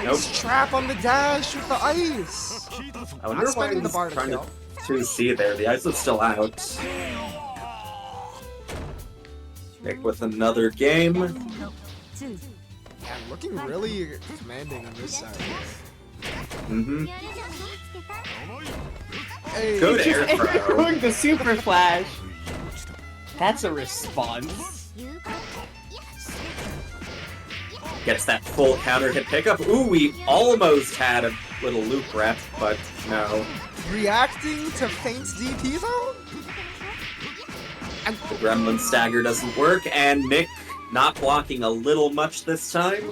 Nice trap on the dash with the ice! I wonder Not why spending the he's bar to trying kill. to see there. The ice is still out. Nick with another game. ラウンド2 Yeah, looking really commanding on this side. Mm-hmm. Hey, Good Just air throw. throwing the super flash. That's a response. Gets that full counter hit pickup. Ooh, we almost had a little loop rep, but no. reacting to Feint's DP though? The Gremlin stagger doesn't work, and Nick not blocking a little much this time.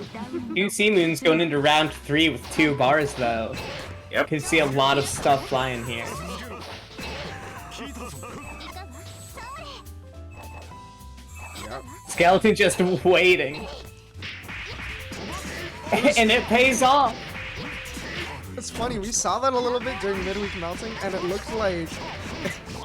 2 C-Moons going into round 3 with 2 bars though. Yep. Can see a lot of stuff flying here. Yep. Skeleton just waiting. And it pays off. It's funny, we saw that a little bit during midweek melting, and it looked like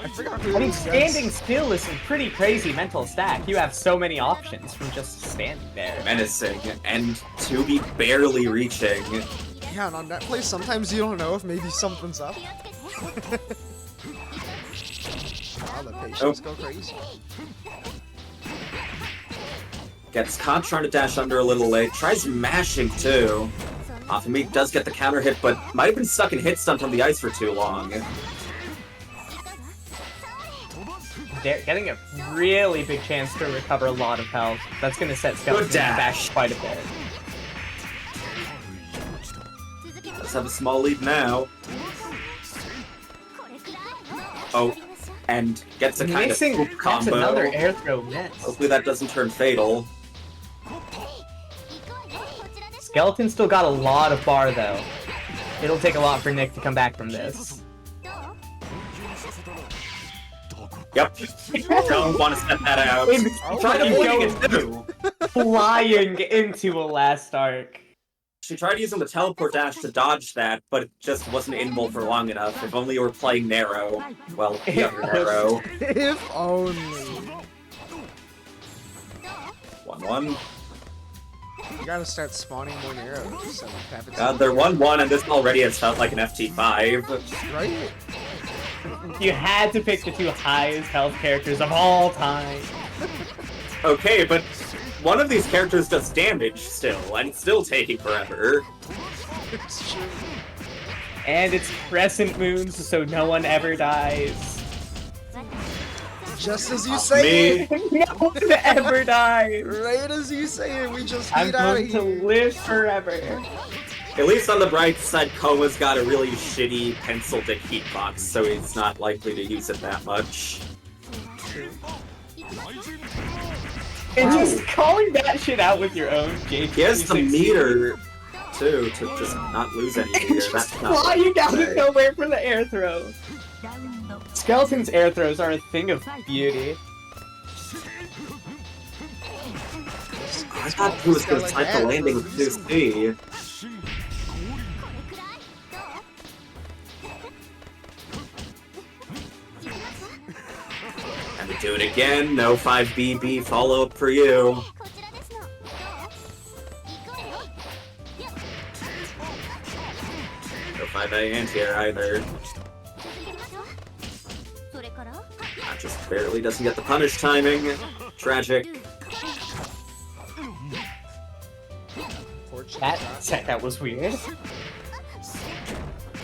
I forgot who I mean, it was against. standing still is a pretty crazy mental stack. You have so many options from just standing there. Menacing, and to be barely reaching. Yeah, and on Netplay, sometimes you don't know if maybe something's up. Oh, the patience go crazy. Gets caught trying to dash under a little late. Tries mashing too. Off of me, does get the counter hit, but might have been stuck in hit stun from the ice for too long. They're getting a really big chance to recover a lot of health. That's going to set Skeleton back dash. quite a bit. Let's have a small lead now. Oh, and gets a kind Missing, of swoop that's combo. another air throw miss. Hopefully that doesn't turn fatal. Skeleton still got a lot of bar though. It'll take a lot for Nick to come back from this. Yep. Don't want to set that out. Oh Tried my avoiding God. it too. Flying into a last arc. She tried using the teleport dash to dodge that, but it just wasn't inable for long enough. If only you were playing narrow. Well, the other narrow. If only. 1-1. You gotta start spawning more arrows. So happens. God, they're 1-1, and this already has felt like an FT5. Right? You had to pick the 2 highest health characters of all time. Okay, but one of these characters does damage still, and it's still taking forever. It's true. And it's Crescent Moons, so no one ever dies. Just as you say it. Me. No one ever dies. Right as you say it, we just I'm get out of going to here. live forever. At least on the bright side, Kouma's got a really shitty pencil dick heatbox, so he's not likely to use it that much. And just calling that shit out with your own JP. He has the meter, too, to just not lose any meter. Just That's not flying out of right. nowhere for the air throw. ラウンド Skeleton's air throws are a thing of beauty. I thought he was going to type the landing with 2C. And we do it again. No 5BB follow-up for you. No 5A anti-air either. Just barely doesn't get the punish timing. Tragic. That was weird.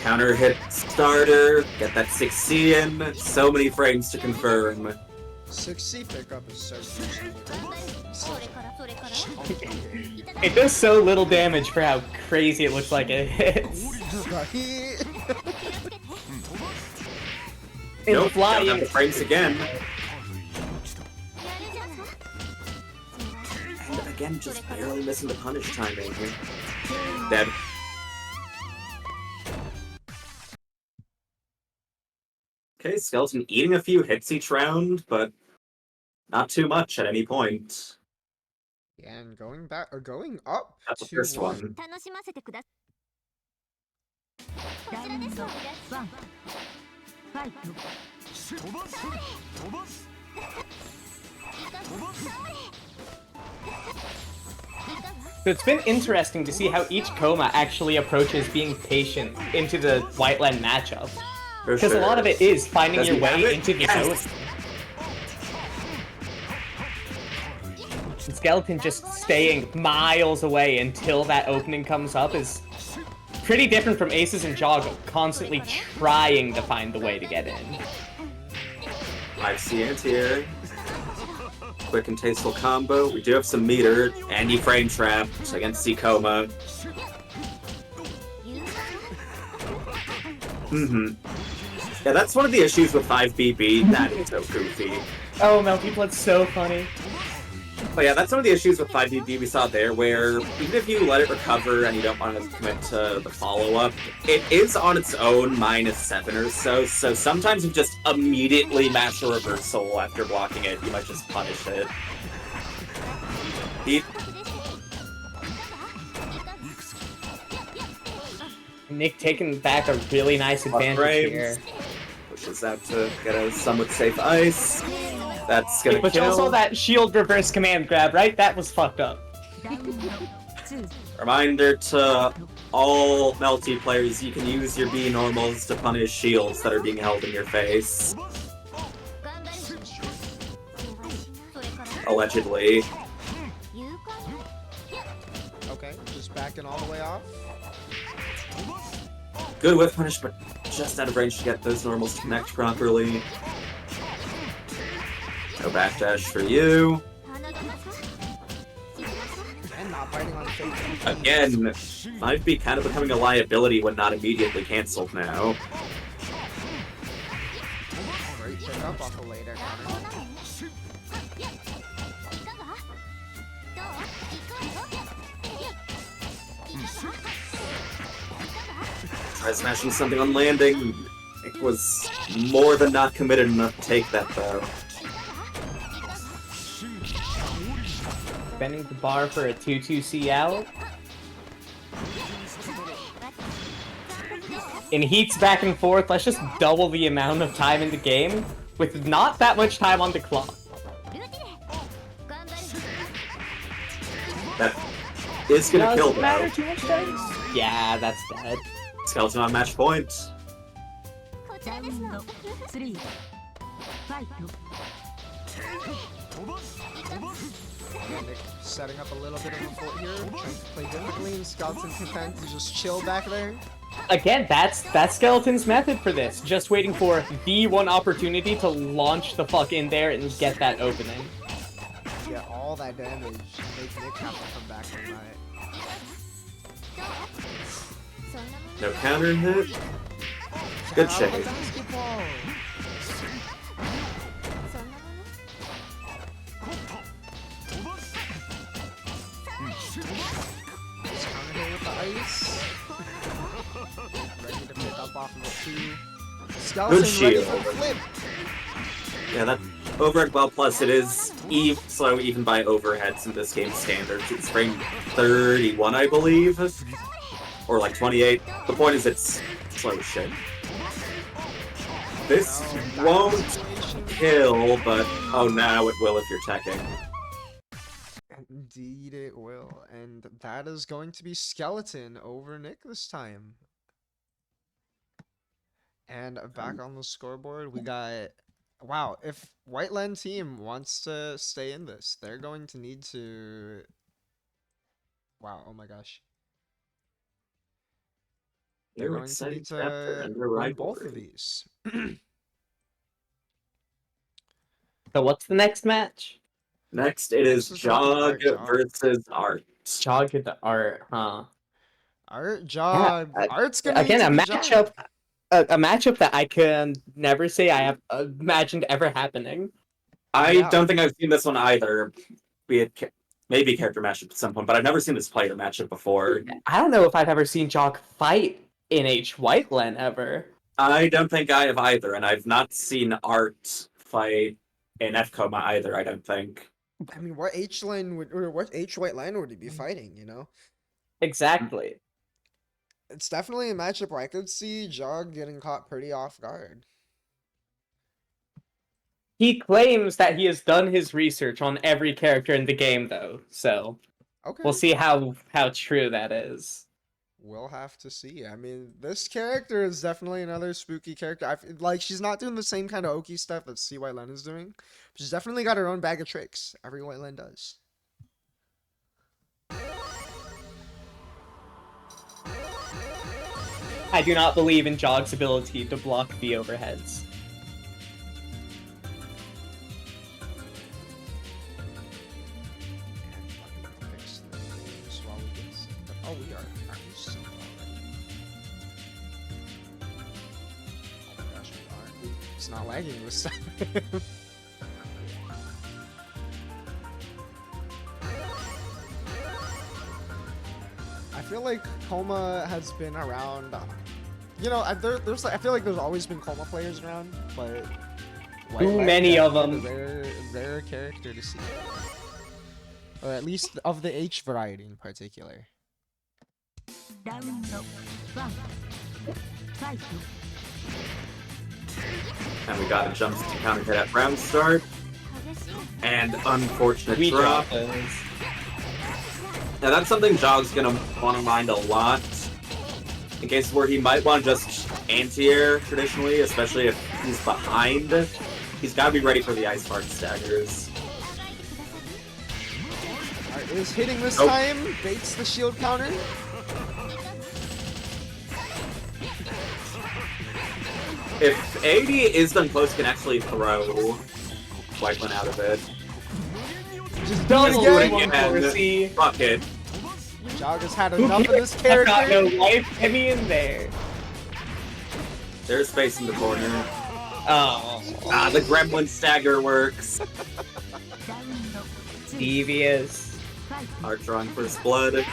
Counter hit starter. Get that 6C in. So many frames to confirm. 6C pickup is so It does so little damage for how crazy it looks like it hits. Right? And Nope, don't have flying. the frames again. Again, just barely missing the punish timing. Dead. Okay, Skeleton eating a few hits each round, but not too much at any point. And going back or going up That's the to first 1. one. 楽しませてください。ラウンド1ファイト。 So it's been interesting to see how each Kouma actually approaches being patient into the White Len matchup. For Because a lot of it is finding Does your he have way it? into the Yes! zone. And Skeleton just staying miles away until that opening comes up is pretty different from Aces and Jog constantly trying to find the way to get in. I see anti-air. Quick and tasteful combo. We do have some meter. Andy frame trap against C-Coma. Yeah, that's one of the issues with 5BB. That is so goofy. Oh, Melty Blood's so funny. But yeah, that's one of the issues with 5BB we saw there, where even if you let it recover and you don't want to commit to the follow-up, it is on its own -7 or so, so sometimes you just immediately mash a reversal after blocking it. You might just punish it. Nick taking back a really nice advantage here. Pushes out to get a somewhat safe ice. That's gonna But you kill. also that shield reverse command grab, right? That was fucked up. ラウンド2 Reminder to all Melty players, you can use your B normals to punish shields that are being held in your face. Allegedly. Okay, just backing all the way off. Good whiff punish, but just out of range to get those normals to connect properly. No backdash for you. And not biting on fake. Again, 5B kind of becoming a liability when not immediately cancelled now. Great pick up off the later counter. Try smashing something on landing. It was more than not committed enough to take that though. Bending the bar for a 2-2C out. In heats back and forth, let's just double the amount of time in the game with not that much time on the clock. That is gonna kill Doesn't matter though. too much time. Yeah, that's dead. Skeleton on match point. ラウンド3ファイト。 Yeah, Nick setting up a little bit of a fort here, trying to play differently, and Skeleton content to just chill back there. Again, that's Skeleton's method for this. Just waiting for the one opportunity to launch the fuck in there and get that opening. Get all that damage, make Nick have to come back from that. No counter hit. Good Get out of the shade. basketball. Just counter hit with the ice. Ready to pick up off of it too. Skeleton ready shield. for the flip. Yeah, that overhead well plus it is slow even by overheads in this game standards. It's frame 31, I believe. Or like 28. The point is it's slow as shit. This won't kill, but oh now it will if you're teching. Indeed it will. And that is going to be Skeleton over Nick this time. And back on the scoreboard, we got... Wow, if White Len team wants to stay in this, they're going to need to... Wow, oh my gosh. They're New going to exciting need chapter to under win both of rivalry. these. So what's the next match? Next it is This is Jog Jog. versus Art. Jog with the art, huh? Art, Jog. Yeah, Art's gonna Again, need a to be matchup, Jog. a matchup that I can never say I have imagined ever happening. I Yeah. don't think I've seen this one either. Be it maybe character matchup at some point, but I've never seen this player matchup before. I don't know if I've ever seen Jog fight in H. White Len ever. I don't think I have either, and I've not seen Art fight in F Coma either, I don't think. I mean, what H Len would, or what H White Len would he be fighting? You know, Exactly. it's definitely a matchup where I could see Jog getting caught pretty off guard. He claims that he has done his research on every character in the game, though, so Okay, we'll see how true that is. we'll have to see. I mean, this character is definitely another spooky character. Like, she's not doing the same kind of Oki stuff that C White Len is doing. But she's definitely got her own bag of tricks. Every White Len does. I do not believe in Jog's ability to block the overheads. And let me fix this while we get set up. Oh, we are set up already. Oh my gosh, we are. It's not lagging this time. I feel like Kouma has been around. You know, I feel like there's always been Kouma players around, but Too many of them. Rare character to see, or at least of the H variety in particular. ラウンド1ファイト And we got a jump to counter hit at round start. And unfortunate We drop. drop those. Now that's something Jog's gonna want to mind a lot. In cases where he might want to just anti-air traditionally, especially if he's behind. He's gotta be ready for the ice fart staggers. Alright, is hitting this Nope. time, baits the shield counter. If AD is done close, can actually throw White Len out of it. Just Double do it again. again. 140. Fuck it. Jog has had enough of this I've got no character. life. Get me in there. There's space in the corner. Oh, Ah, the gremlin stagger works. ラウンド2 devious. ファイト Art drawing first blood.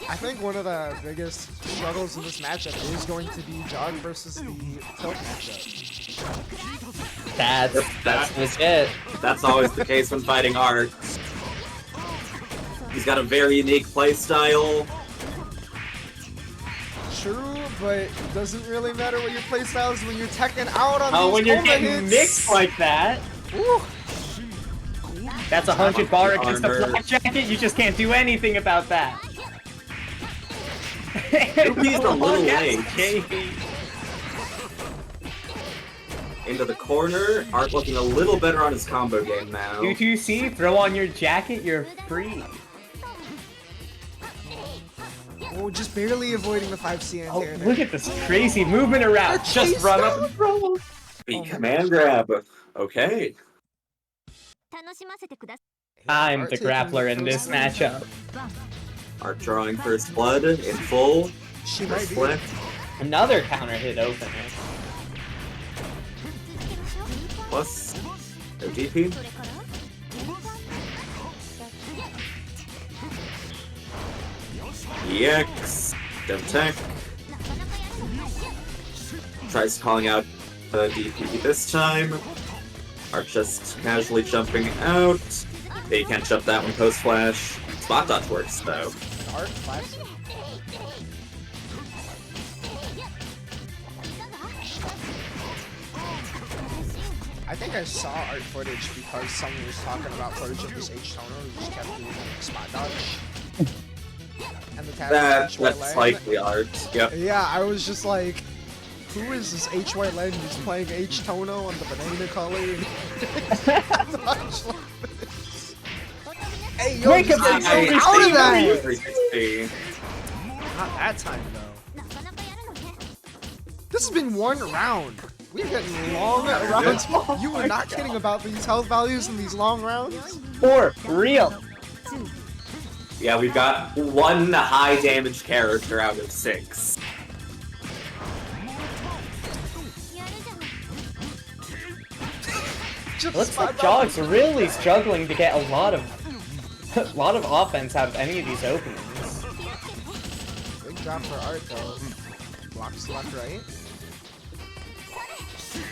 I think one of the biggest struggles in this matchup is going to be Jog versus the tilt matchup. That's legit. That's always the case when fighting Art. He's got a very unique playstyle. True, but it doesn't really matter what your playstyle is when you're teching out on Oh, these when you're Kouma getting hits. mixed like that. Woo. That's 100 bar against the Armor. black jacket. You just can't do anything about that. Ruby's a little late. JV. Into the corner. Art looking a little better on his combo game now. U2C, throw on your jacket, you're free. Oh, just barely avoiding the 5C Oh, anti-air look there. at this crazy movement around. They're Just chased run up down. and throw. The command grab. Okay. 楽しませてくださ I'm Art the taking grappler in this first- matchup. 1 Art drawing first blood in full. She might First be. flip. Another counter hit opener. Plus no DP. それから EX. Don't tech. Tries calling out the DP this time. Art just casually jumping out. They can't jump that one post flash. Spot dodge works though. Art 5C. I think I saw art footage because someone was talking about footage of this H Tono who just kept doing spot dodge. And the tag That's H White Len. likely Art. Yep. Yeah, I was just like, who is this H White Len who's playing H Tono on the banana color? Hey, yo, Wake just up, get I- out of that! 360. Not that time, though. なかなかやるのね This has been one round. We're getting long rounds. You were not kidding about these health values in these long rounds? For real. 2 Yeah, we've got one high damage character out of 6. やるじゃない Just Looks like spot on. Jog's really struggling to get a lot of offense out of any of these openings. Big drop for Art though. Blocks left, right.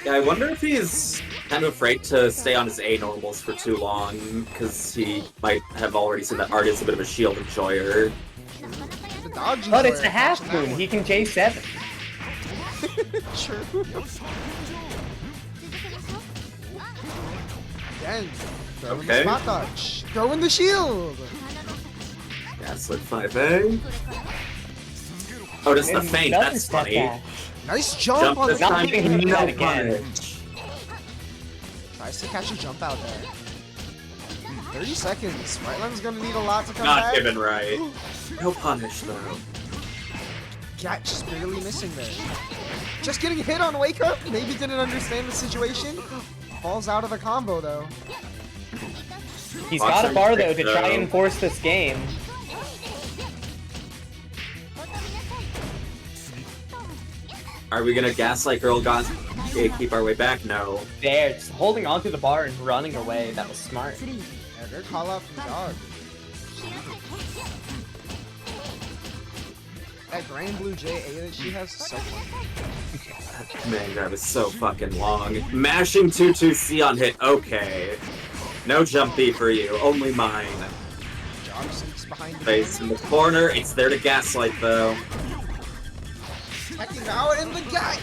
Yeah, I wonder if he's kind of afraid to stay on his A normals for too long, because he might have already seen that Art is a bit of a shield enjoyer. The dodge But it's enjoyer a half catching that moon. one. He can J7. True. Again. Throwing the Okay. spot dodge. Throwing the shield. Gaslit 5A. Oh, just the And feint, another that's step funny. back. Nice jump, Jump on this the Not time, getting hit with no that again. punish. Tries to catch a jump out there. 30 seconds. White Len's gonna need a lot to come Not back. given right. No punish, though. Cat just barely missing there. Just getting hit on wake up. Maybe didn't understand the situation. Falls out of the combo though. He's Watch got a him bar pick though to try though. and force this game. Are we gonna gaslight girl keep our way back? No. There, just holding onto the bar and running away. That was smart. 3 Yeah, good call out from Jog. That Grand Blue JA that she has is so funny. Man, grab is so fucking long. Mashing 2-2-C on hit, okay. No jump B for you, only mine. Jog sneaks behind the Face in the corner, it's there to gaslight though. Checking out in the guy.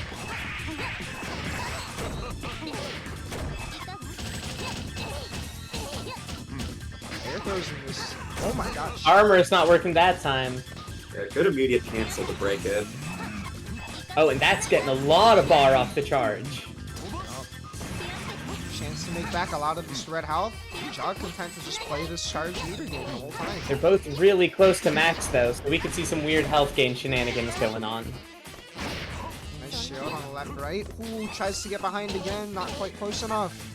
Air throws in this. Oh my gosh. Armor is not working that time. Yeah, good immediate cancel to break it. Oh, and that's getting a lot of bar off the charge. Chance to make back a lot of this red health. Jog content to just play this charge meter game the whole time. They're both really close to max though, so we could see some weird health gain shenanigans going on. Nice shield on the left, right. Ooh, tries to get behind again. Not quite close enough.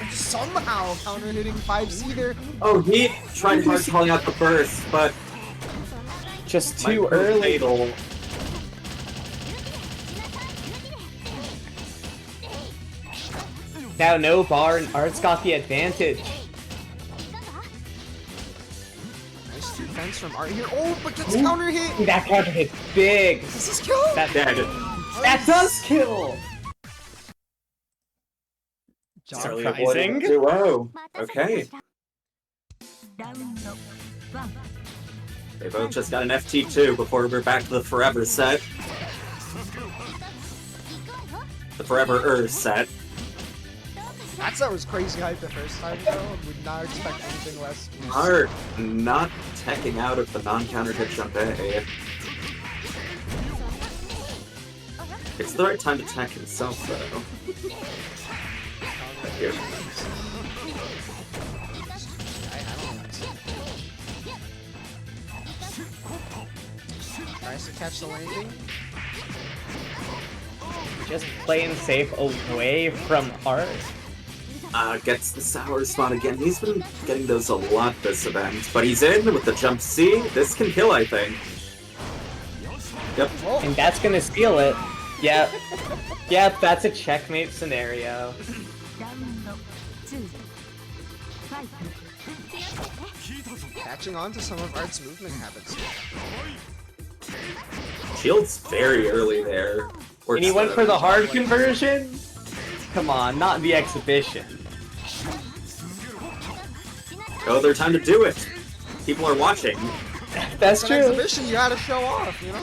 And somehow counter hitting 5C there. Oh, he tried hard calling out the burst, but Just might too prove early. fatal. Now no bar and Art's got the advantage. Nice defense from Art here. Oh, but gets counter hit. That counter hit big. Does this kill? That, Dead. that does kill. Jog Certainly Surprising. avoiding 2-0. Okay. ラウンド1 They both just got an FT2 before we're back to the Forever set. The Forever set. That set was crazy hype the first time though. Would not expect anything less. Art not teching out of the non-counter hit jump A. It's the right time to tech himself though. Here. Tries to catch the landing. Just playing safe away from Art. Gets the sour spot again. He's been getting those a lot this event, but he's in with the jump C. This can kill, I think. Yep. And that's gonna steal it. Yep. Yep, that's a checkmate scenario. ラウンド2ファイト Catching on to some of Art's movement habits. Shield's very early there. And he went for the hard conversion? Come on, not in the exhibition. Oh, their time to do it. People are watching. That's It's an true. exhibition, you gotta show off, you know?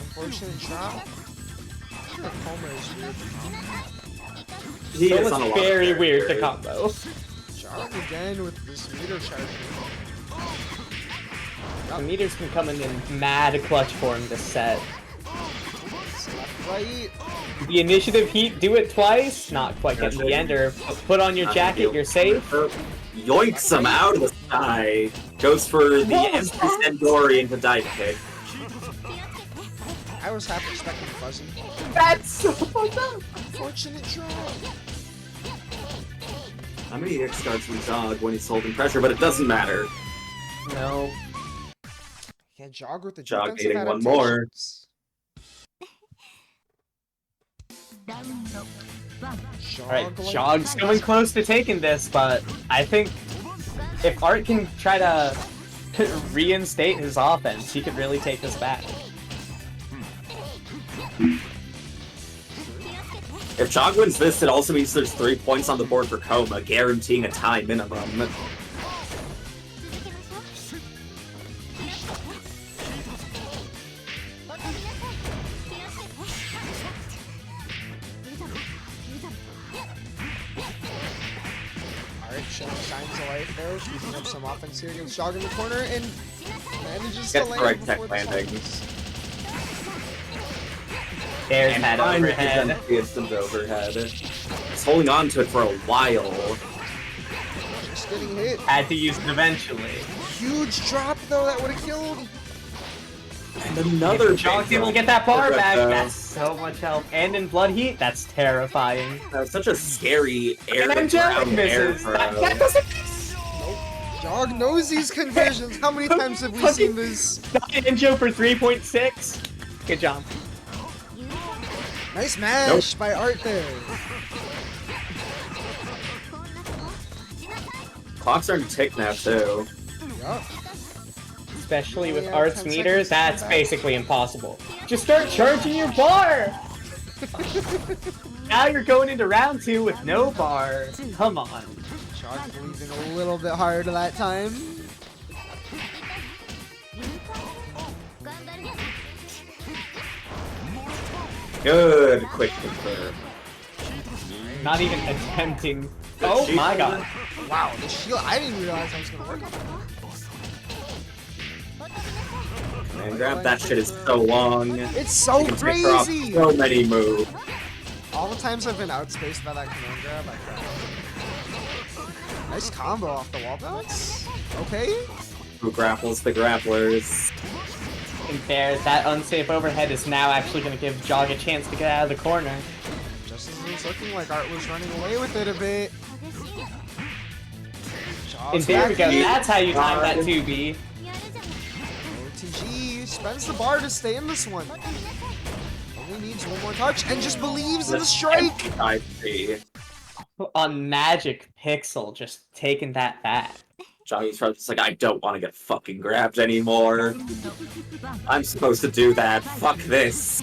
Unfortunate drop. Sure, Kouma is weird. He That is on a was lot of very weird to characters. combo. Jog again with this meter charge. The meters been coming in mad clutch for him this set. Left, right. The initiative heat, do it twice. Not quite getting the ender. Put on your Not jacket, ideal. you're safe. Yoinks him out of the sky. Goes for the What was empty that? Sandori into dive kick. I was half expecting fuzzy. That's so fucked up. Unfortunate drop. How many X cards from Jog when he's holding pressure, but it doesn't matter. No. Yeah, Jog with the Jog defensive getting one more. adaptations. ラウンド1 Alright, Jog like Jog's that. coming close to taking this, but I think if Art can try to reinstate his offense, he could really take this back. If Jog wins this, it also means there's 3 points on the board for Kouma, guaranteeing a tie minimum. Alright, showing signs of life there, keeping up some offense here against Jog in the corner, and manages to Get land correct before tech the landing. seconds. There's And that finally overhead. presents the instant overhead. He's holding on to it for a while. Just getting hit. Had to use it eventually. Huge drop though, that would have killed. And another Jog's big able to get that bar overhead, back. though. That's so much help. And in Blood Heat, that's terrifying. That was such a scary air And to Angelic ground air misses. throw. That doesn't Jog knows these conversions. How many times have we seen this? Injo for 3.6. Good job. Nice mash by Art there. Clocks are in tick now, too. Yup. Especially with Yeah, Art's 10 meter, seconds to come that's back. basically impossible. Just start charging your bar! Now you're going into round 2 with no bar. Come on. Jog breathing a little bit harder that time. Good quick confirm. Not even attempting. Oh my god. Wow, the shield. I didn't realize I was gonna work on that. Man, grab that shit is so long. It's so You can pick her off crazy. so many moves. All the times I've been outspaced by that command grab, I grab. Nice combo off the wall bounce. Okay. Who grapples the grapplers? In fair, that unsafe overhead is now actually going to give Jog a chance to get out of the corner. Just as it was looking like Art was running away with it a bit. And Jog's there we go. back in. That's how you time that 2B. OTG spends the bar to stay in this one. Only needs one more touch and just believes in the strike. I see. On Magic Pixel, just taking that back. Johnny's probably just like, I don't want to get fucking grabbed anymore. I'm supposed to do that. Fuck this.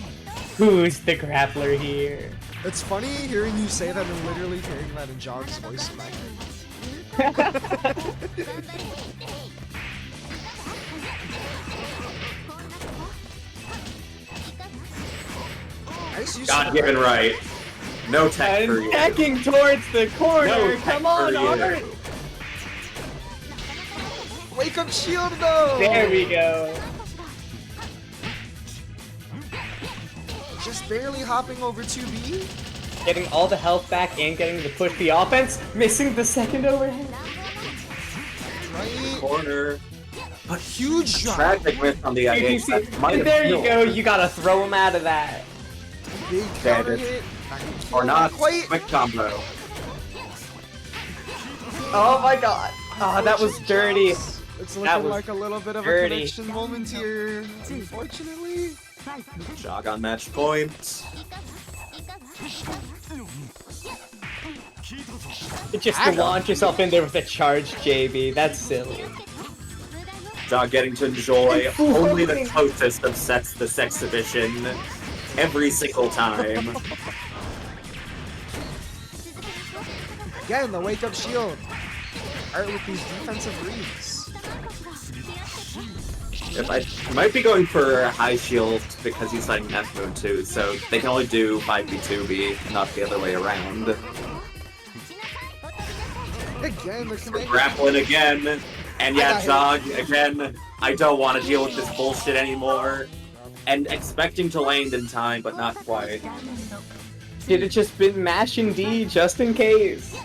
Who's the grappler here? It's funny hearing you say that and literally hearing that in Jog's voice in my head. Nice use God of given the right. No tech And for you. hacking towards the corner. No Come tech on, for you. Art. Wake up shield though! There we go. Just barely hopping over 2B. Getting all the health back and getting to push the offense. Missing the second overhead. Right. Corner. But huge drop. Tragic miss on the You can IH. see, That might and have there you killed. go. You gotta throw him out of that. Big Dead. counter hit. Or not. Quite. Quick combo. Oh my god. Oh, that was dirty. It's That looking was like a little bit of a dirty. connection moment here, unfortunately. Jog on match point. Just to launch yourself in there with a charge, JB. That's silly. Jog getting to enjoy only the closest of sets this exhibition every single time. Again, the wake up shield. Art with these defensive reads. If I might be going for a high shield because he's letting F move too, so they can only do 5v2b, not the other way around. Again, the command. Grappling again, and yeah, Jog again. I don't want to deal with this bullshit anymore. And expecting to land in time, but not quite. Should have just been mashing D just in case.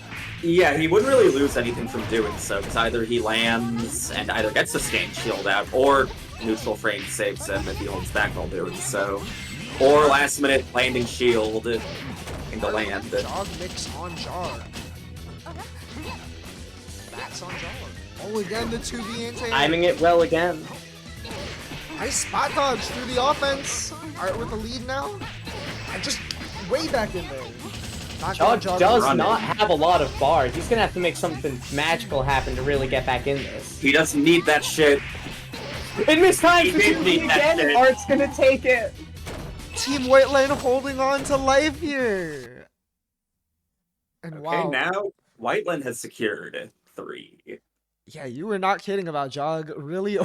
Yeah, he wouldn't really lose anything from doing so, because either he lands and either gets the stand shield out, or neutral frame saves him if he holds back while doing so. Or last minute landing shield into land. Jog mix on Jar. Bats on Jar. Oh, again, the 2B anti. Timing it well again. Nice spot dodge through the offense. Art with the lead now. And just way back in there. Not Jog gonna does running. not have a lot of bars. He's gonna have to make something magical happen to really get back in this. He doesn't need that shit. In this time, He did need that shit. Art's gonna take it. Team White Len holding on to life here. And Okay, wow. now White Len has secured 3. Yeah, you were not kidding about Jog really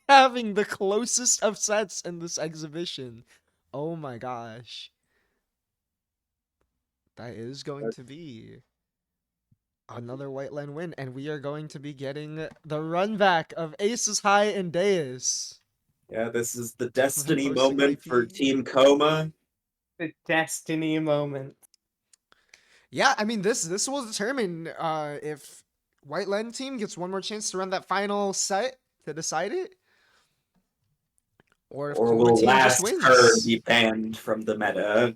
having the closest of sets in this exhibition. Oh my gosh. That is going to be another White Len win, and we are going to be getting the run back of Aces High and Deus. Yeah, this is the destiny Posting moment for IP. Team Kouma. The destiny moment. Yeah, I mean this will determine if White Len team gets one more chance to run that final set to decide it, or if Or Kouma will team just last wins. turn be banned from the meta?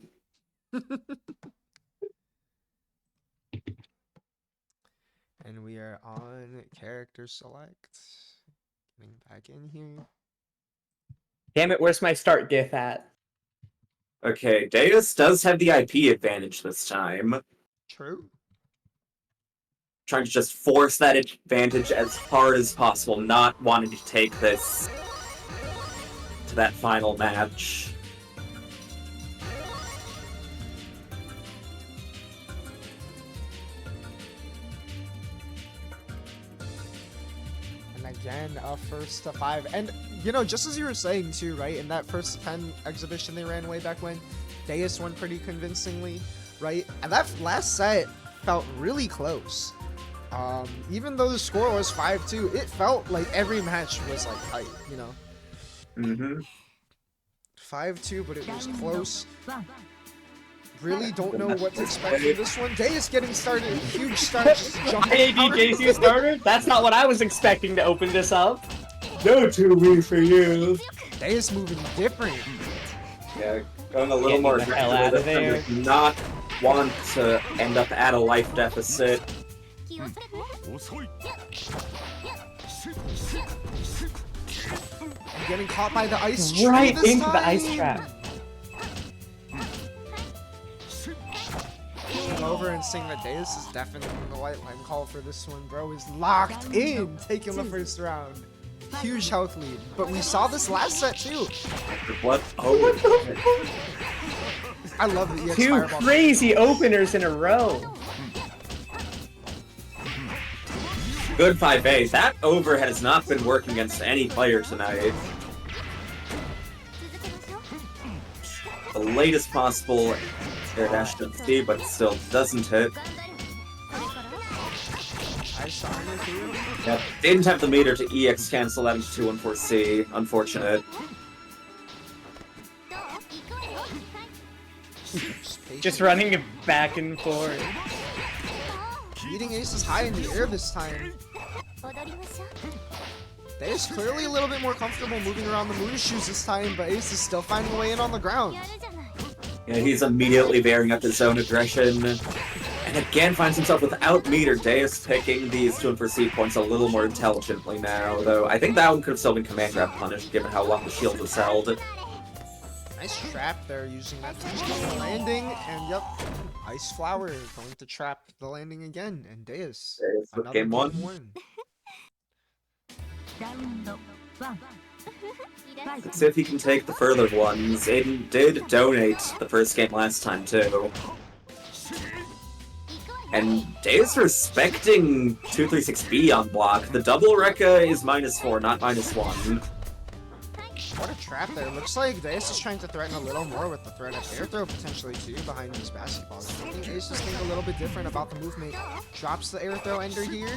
And we are on character select. Getting back in here. Damn it, where's my start gif at? Okay, Deus does have the IP advantage this time. True. Trying to just force that advantage as hard as possible, not wanting to take this to that final match. And again, a first to 5. And, you know, just as you were saying too, right? In that first to 10 exhibition they ran way back when, Deus won pretty convincingly, right? And that last set felt really close. Even though the score was 5-2, it felt like every match was like tight, you know? Mm-hmm. 5-2, but it was close. 1 Really don't know what to expect from this one. Deus getting started, huge start, just jumping out. IADJC starter? That's not what I was expecting to open this up. No 2v for you. Deus moving different. Yeah, going a little Getting more the hell aggressive out of with it. there. Does not want to end up at a life deficit. Getting caught by the ice tree Right this into the ice time. trap. Going over and saying that Deus is definitely the White Line call for this one. Bro is locked in, taking the first round. Huge health lead. But we saw this last set too. What? Oh, I love the EX Two Fireball. crazy openers in a row. good 5A. That overhead has not been working against any player tonight. The latest possible air dash to see, but it still doesn't hit. Yep, didn't have the meter to EX cancel that into 214C. Unfortunate. Just running it back and forth. Beating Aces high in the air this time. Ace clearly a little bit more comfortable moving around the moon shoes this time, but Ace is still finding a way in on the ground. Yeah, he's immediately bearing up his own aggression. And again finds himself without meter. Deus picking these 2-4C points a little more intelligently now, though I think that one could have still been command grab punished given how long the shield was held. Nice trap there, using that to just get the landing, and yep, Ice Flower going to trap the landing again, and Deus, Deus with another game one. Let's see if he can take the further ones. Aiden did donate the first game last time too. And Deus respecting 236B on block. The double Rekka is -4, not -1. What a trap there. Looks like Deus is trying to threaten a little more with the threat of air throw potentially too behind these basketballs. I think Ace is thinking a little bit different about the movement. Drops the air throw ender here.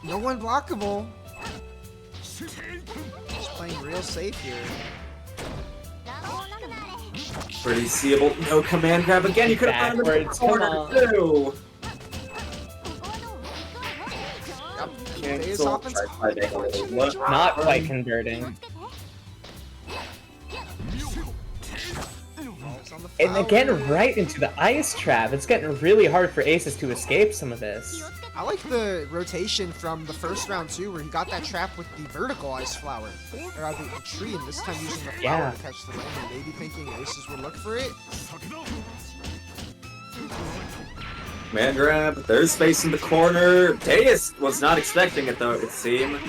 No one blockable. Just playing real safe here. Pretty seeable. No command grab again. You could have found him in the Backwards, come corner on. too. Yep. Deus Cancel. offense. Try to make a Not quite converting. He's on the And again, flower. right into the ice trap. It's getting really hard for Aces to escape some of this. I like the rotation from the first round too, where he got that trap with the vertical ice flower, or the tree, and this time using the flower Yeah. to catch the landing. Maybe thinking Aces would look for it. Man grab, there's space in the corner. Deus was not expecting it though, it seemed.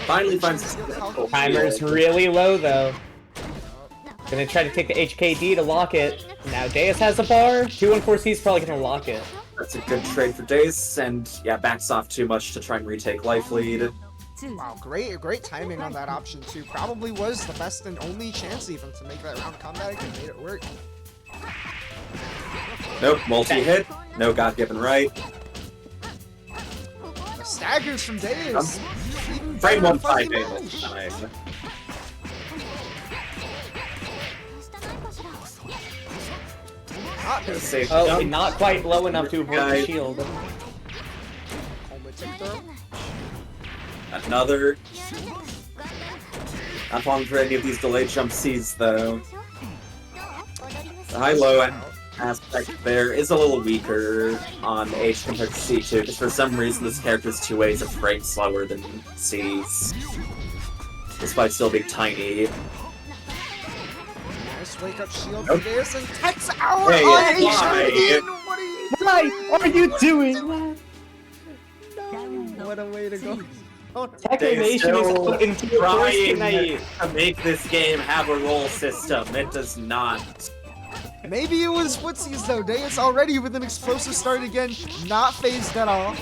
Finally finds Timer's really low though. Gonna try to take the HKD to lock it. Now Deus has a bar. 214C is probably gonna lock it. That's a good trade for Deus, and yeah, backs off too much to try and retake life lead. Wow, great timing on that option too. Probably was the best and only chance even to make that round comeback and made it work. Nope, multi-hit, no God-given right. The staggers from Deus. Even Frame better 1 fuzzy 5 match. this time. Not Gonna Deus. save the Oh, jump. not quite low enough to avoid the shield. Kouma take throw. Another. Not falling for any of these delayed jump Cs though. The high-low aspect there is a little weaker on H compared to C2, just for some reason this character's 2A is a frame slower than C's. Despite still being tiny. Nice wake up shield Nope. for Deus and techs out Hey, on it's fine. H. What are you Why are you doing? No, what a way to go. Oh, Tekken Nation is still out into trying tonight. to make this game have a roll system. It does not. maybe it was footsies though. Deus already with an explosive start again, not phased at all.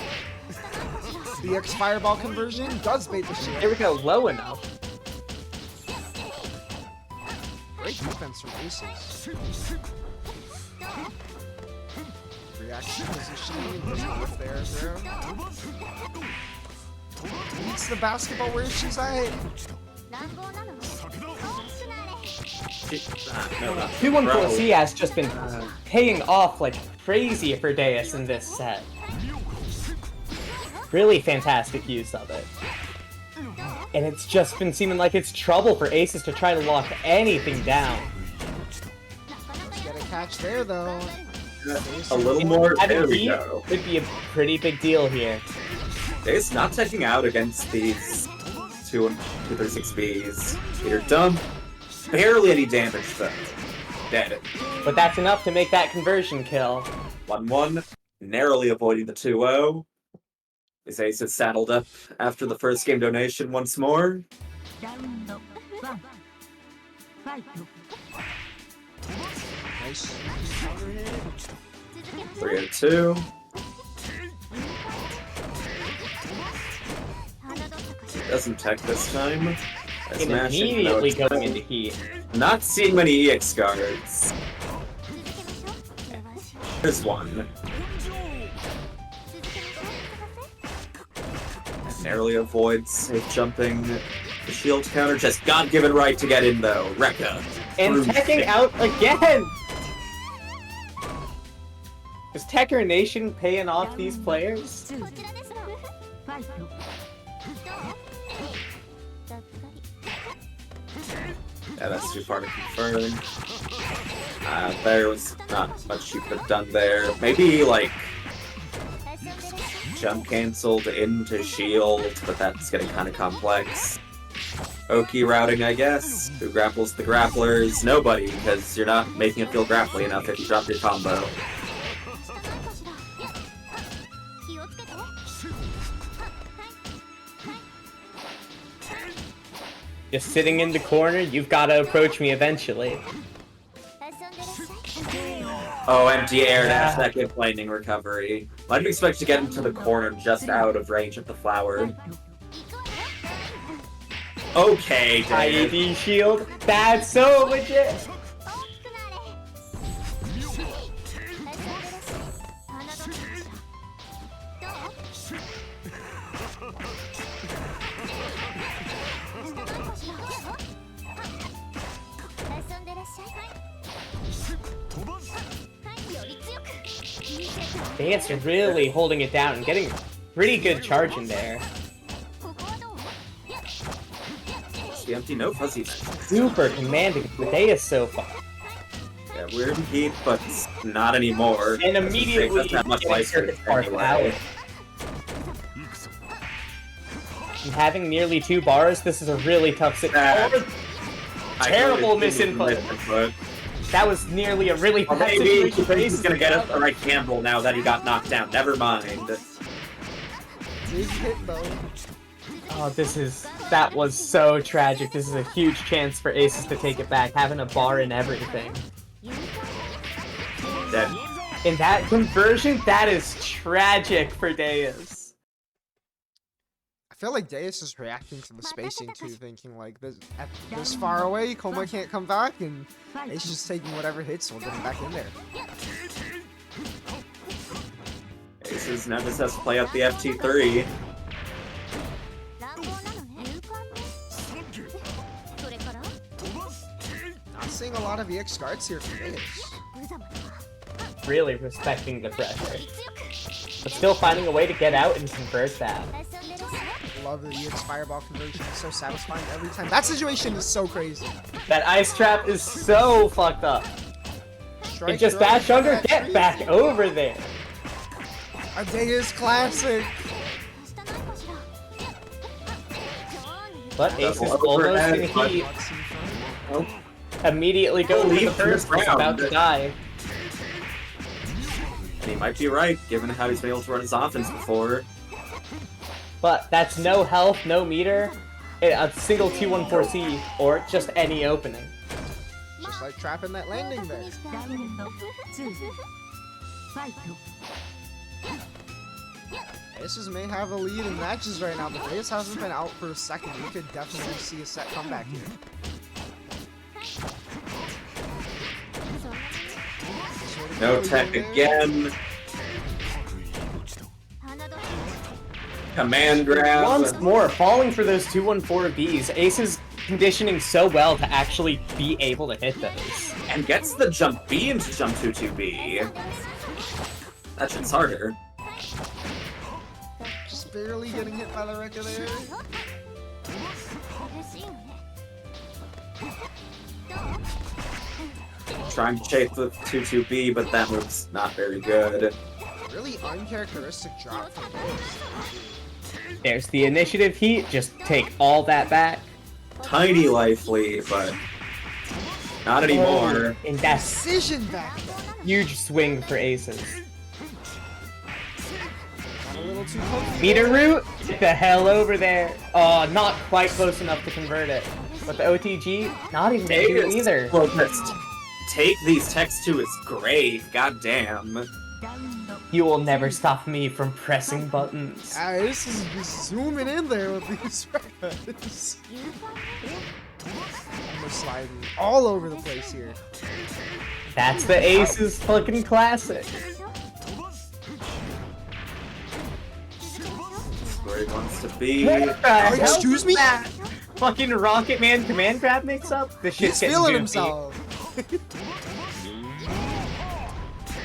The X fireball conversion does bait the shield. There we go, low enough. Great defense from Aces. Reaction positioning doesn't work there, zero. Beats the basketball where she's at. No, not 214C has just been paying off like crazy for Deus in this set. Really fantastic use of it. And it's just been seeming like it's trouble for Aces to try to lock anything down. Let's get a catch there though. A little more. Having There we heat go. could be a pretty big deal here. It's not taking out against these 2 and 236Bs. Peter dumb. Barely any damage though. Dead. But that's enough to make that conversion kill. 1-1. Narrowly avoiding the 2-0. His ace is saddled up after the first game donation once more. ラウンド1ファイト Nice. 3-2. Doesn't tech this time. As And mashing, immediately no, going into heat. not seeing many EX guards. There's one. Narrowly avoids safe jumping. The shield counter just God-given right to get in though. Rekka. And Through teching six. out again! Is Tekker Nation paying off these players? 2ファイト Yeah, that's too far to confirm. There was not much you could have done there. Maybe, like, jump cancelled into shield, but that's getting kind of complex. Oki routing, I guess. Who grapples the grapplers? Nobody, because you're not making it feel grapply enough if you drop your combo. Just sitting in the corner, you've got to approach me eventually. Oh, empty air Yeah. dash, that good lightning recovery. I'd expect to get into the corner just out of range of the flower. Okay, Dave. IED shield, that's so legit! Dance really holding it down and getting pretty good charge in there. It's the empty no fuzzy match. Super commanding for Deus so far. Yeah, Weird heat, but not anymore. And As we say, immediately doesn't have much getting life circuit space spark anyway. out. And having nearly 2 bars, this is a really tough situation. Terrible misinput. That was nearly a really Or bad maybe he situation. thinks he's gonna get the right gamble now that he got knocked down. Never mind. Big hit though. Oh, that was so tragic. This is a huge chance for Aces to take it back, having a bar and everything. Dead. In that conversion, that is tragic for Deus. I feel like Deus is reacting to the spacing too, thinking like this far away, Kouma can't come back, and Ace is just taking whatever hits, we'll get him back in there. Aces now just has to play out the FT3. Not seeing a lot of EX guards here from Deus. Really respecting the pressure. But still finding a way to get out and convert that. Love the EX fireball conversion, it's so satisfying every time. That situation is so crazy. That ice trap is so fucked up. Strike And just throw, dash under, that get tree. back over there. A Deus classic. But Ace is Double almost overhead, in but- heat. Nope. Immediately goes for the Leave first, this he's about to round. die. And he might be right, given how he's been able to run his offense before. But that's no health, no meter, a single 2-1-4C, or just any opening. Just like trapping that landing there. Aces may have a lead in matches right now, but Deus hasn't been out for a second. We could definitely see a set comeback here. No tech again. Command grab. Once more, falling for those 2-1-4Bs, Ace is conditioning so well to actually be able to hit those. And gets the jump B into jump 2-2B. That shit's harder. Just barely getting hit by the Rekka there. Trying to chase the 2-2B, but that move's not very good. Really uncharacteristic drop from Deus. There's the initiative heat, just take all that back. Tiny life lead, but not anymore. And that's Precision back there. huge swing for Aces. Got a little too comfy Meter there. root? Get the hell over there. Oh, not quite close enough to convert it. But the OTG, not even gonna do it either. Well, just take these techs to its grave, goddamn. You will never stop me from pressing buttons. This is just zooming in there with these Rekkas. Almost sliding all over the place here. That's the Aces fucking classic. Where he wants to be. Excuse me? Fucking Rocket Man command grab mix up? This shit's He's getting feeling goofy. himself.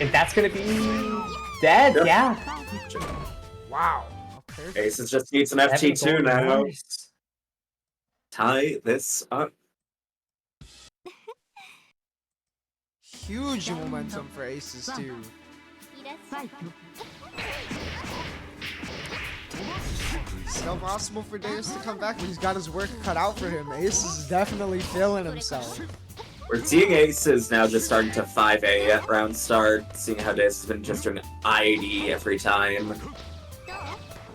And that's gonna be dead, Yep. yeah. Wow. Okay. Aces just need some FT2 now. Tie this up. Huge momentum for Aces too. Still possible for Deus to come back, but he's got his work cut out for him. Ace is definitely feeling himself. We're seeing Aces now just starting to 5A at round start, seeing how Deus has been just doing IAD every time.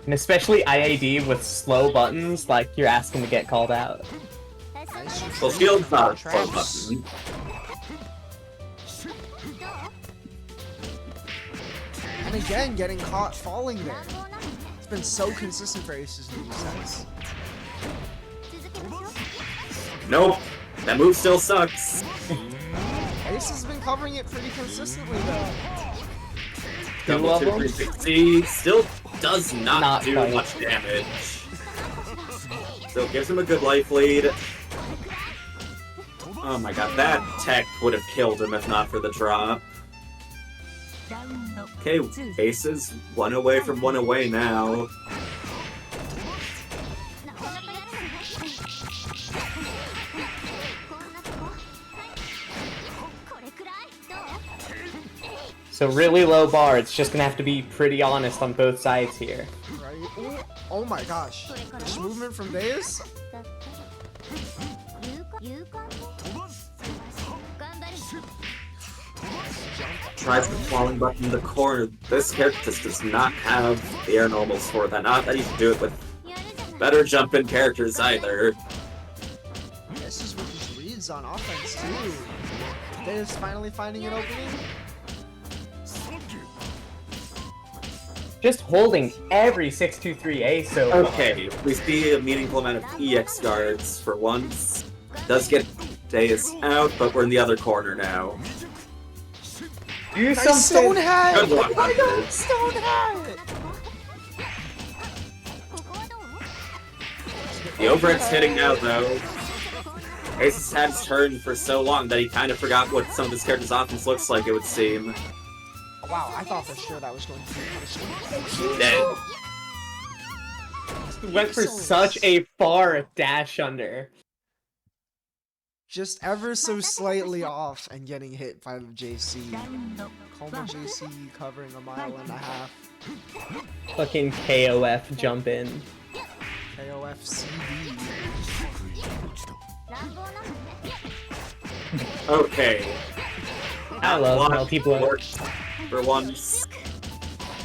And especially IAD with slow buttons, like you're asking to get called out. Nice Well, retreat. Shield's not a slow Traps. button. And again, getting caught falling there. It's been so consistent for Aces in these sets. Nope, that move still sucks. Ace has been covering it pretty consistently though. Double of them? 2-3-6-C still does not do quite. much damage. Still gives him a good life lead. Oh my god, that tech would have killed him if not for the drop. Okay, Aces one away from one away now. So really low bar. It's just gonna have to be pretty honest on both sides here. Right? Ooh, oh my gosh. This movement from Deus? Tries the falling button in the corner. This character just does not have the air normals for that. Not that you can do it with better jump-in characters either. This is with his reads on offense too. Deus finally finding an opening. Just holding every 623A so Okay, we see a meaningful amount of EX guards for once. Does get Deus out, but we're in the other corner now. Do Nice something. stone hat! Good luck, Oh my god, Hunters. stone hat! The overhead's hitting now, though. Ace's had his turn for so long that he kind of forgot what some of his character's offense looks like, it would seem. Wow, I thought for sure that was going to be punishment. Dead. Went for such a far dash under. Just ever so slightly off and getting hit by the JC. Kouma JC covering a mile and a half. Fucking KOF jump in. KOF CD. Okay. I love how people are... For once.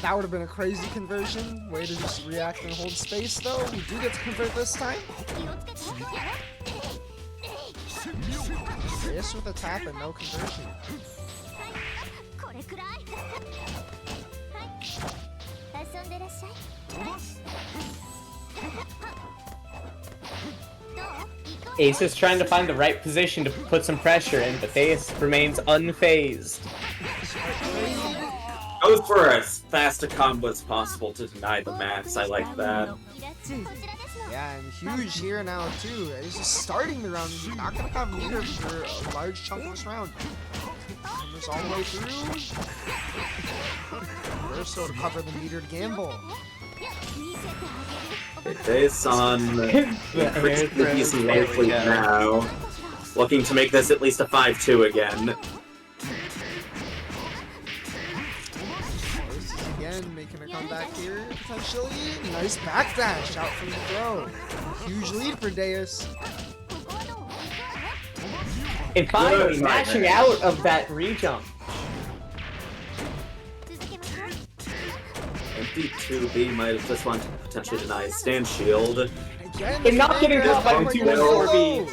That would have been a crazy conversion. Way to just react and hold space though. We do get to convert this time. Yes, with a tap and no conversion. Ace is trying to find the right position to put some pressure in, but Deus remains unfazed. Goes for as fast a combo as possible to deny the max. I like that. Yeah, and huge here now too. He's just starting the round. He's not gonna have meter for a large chunk of this round. Comes all the way through. Verso to cover the metered gamble. Deus on increasing the decent lane fleet now. Looking to make this at least a 5-2 again. This is again making a comeback here, potentially. Nice backdash out from the throw. Huge lead for Deus. And finally, mashing out of that rejump. Empty 2B might have just wanted to potentially deny his stand shield. Again, And not getting caught by the 214B.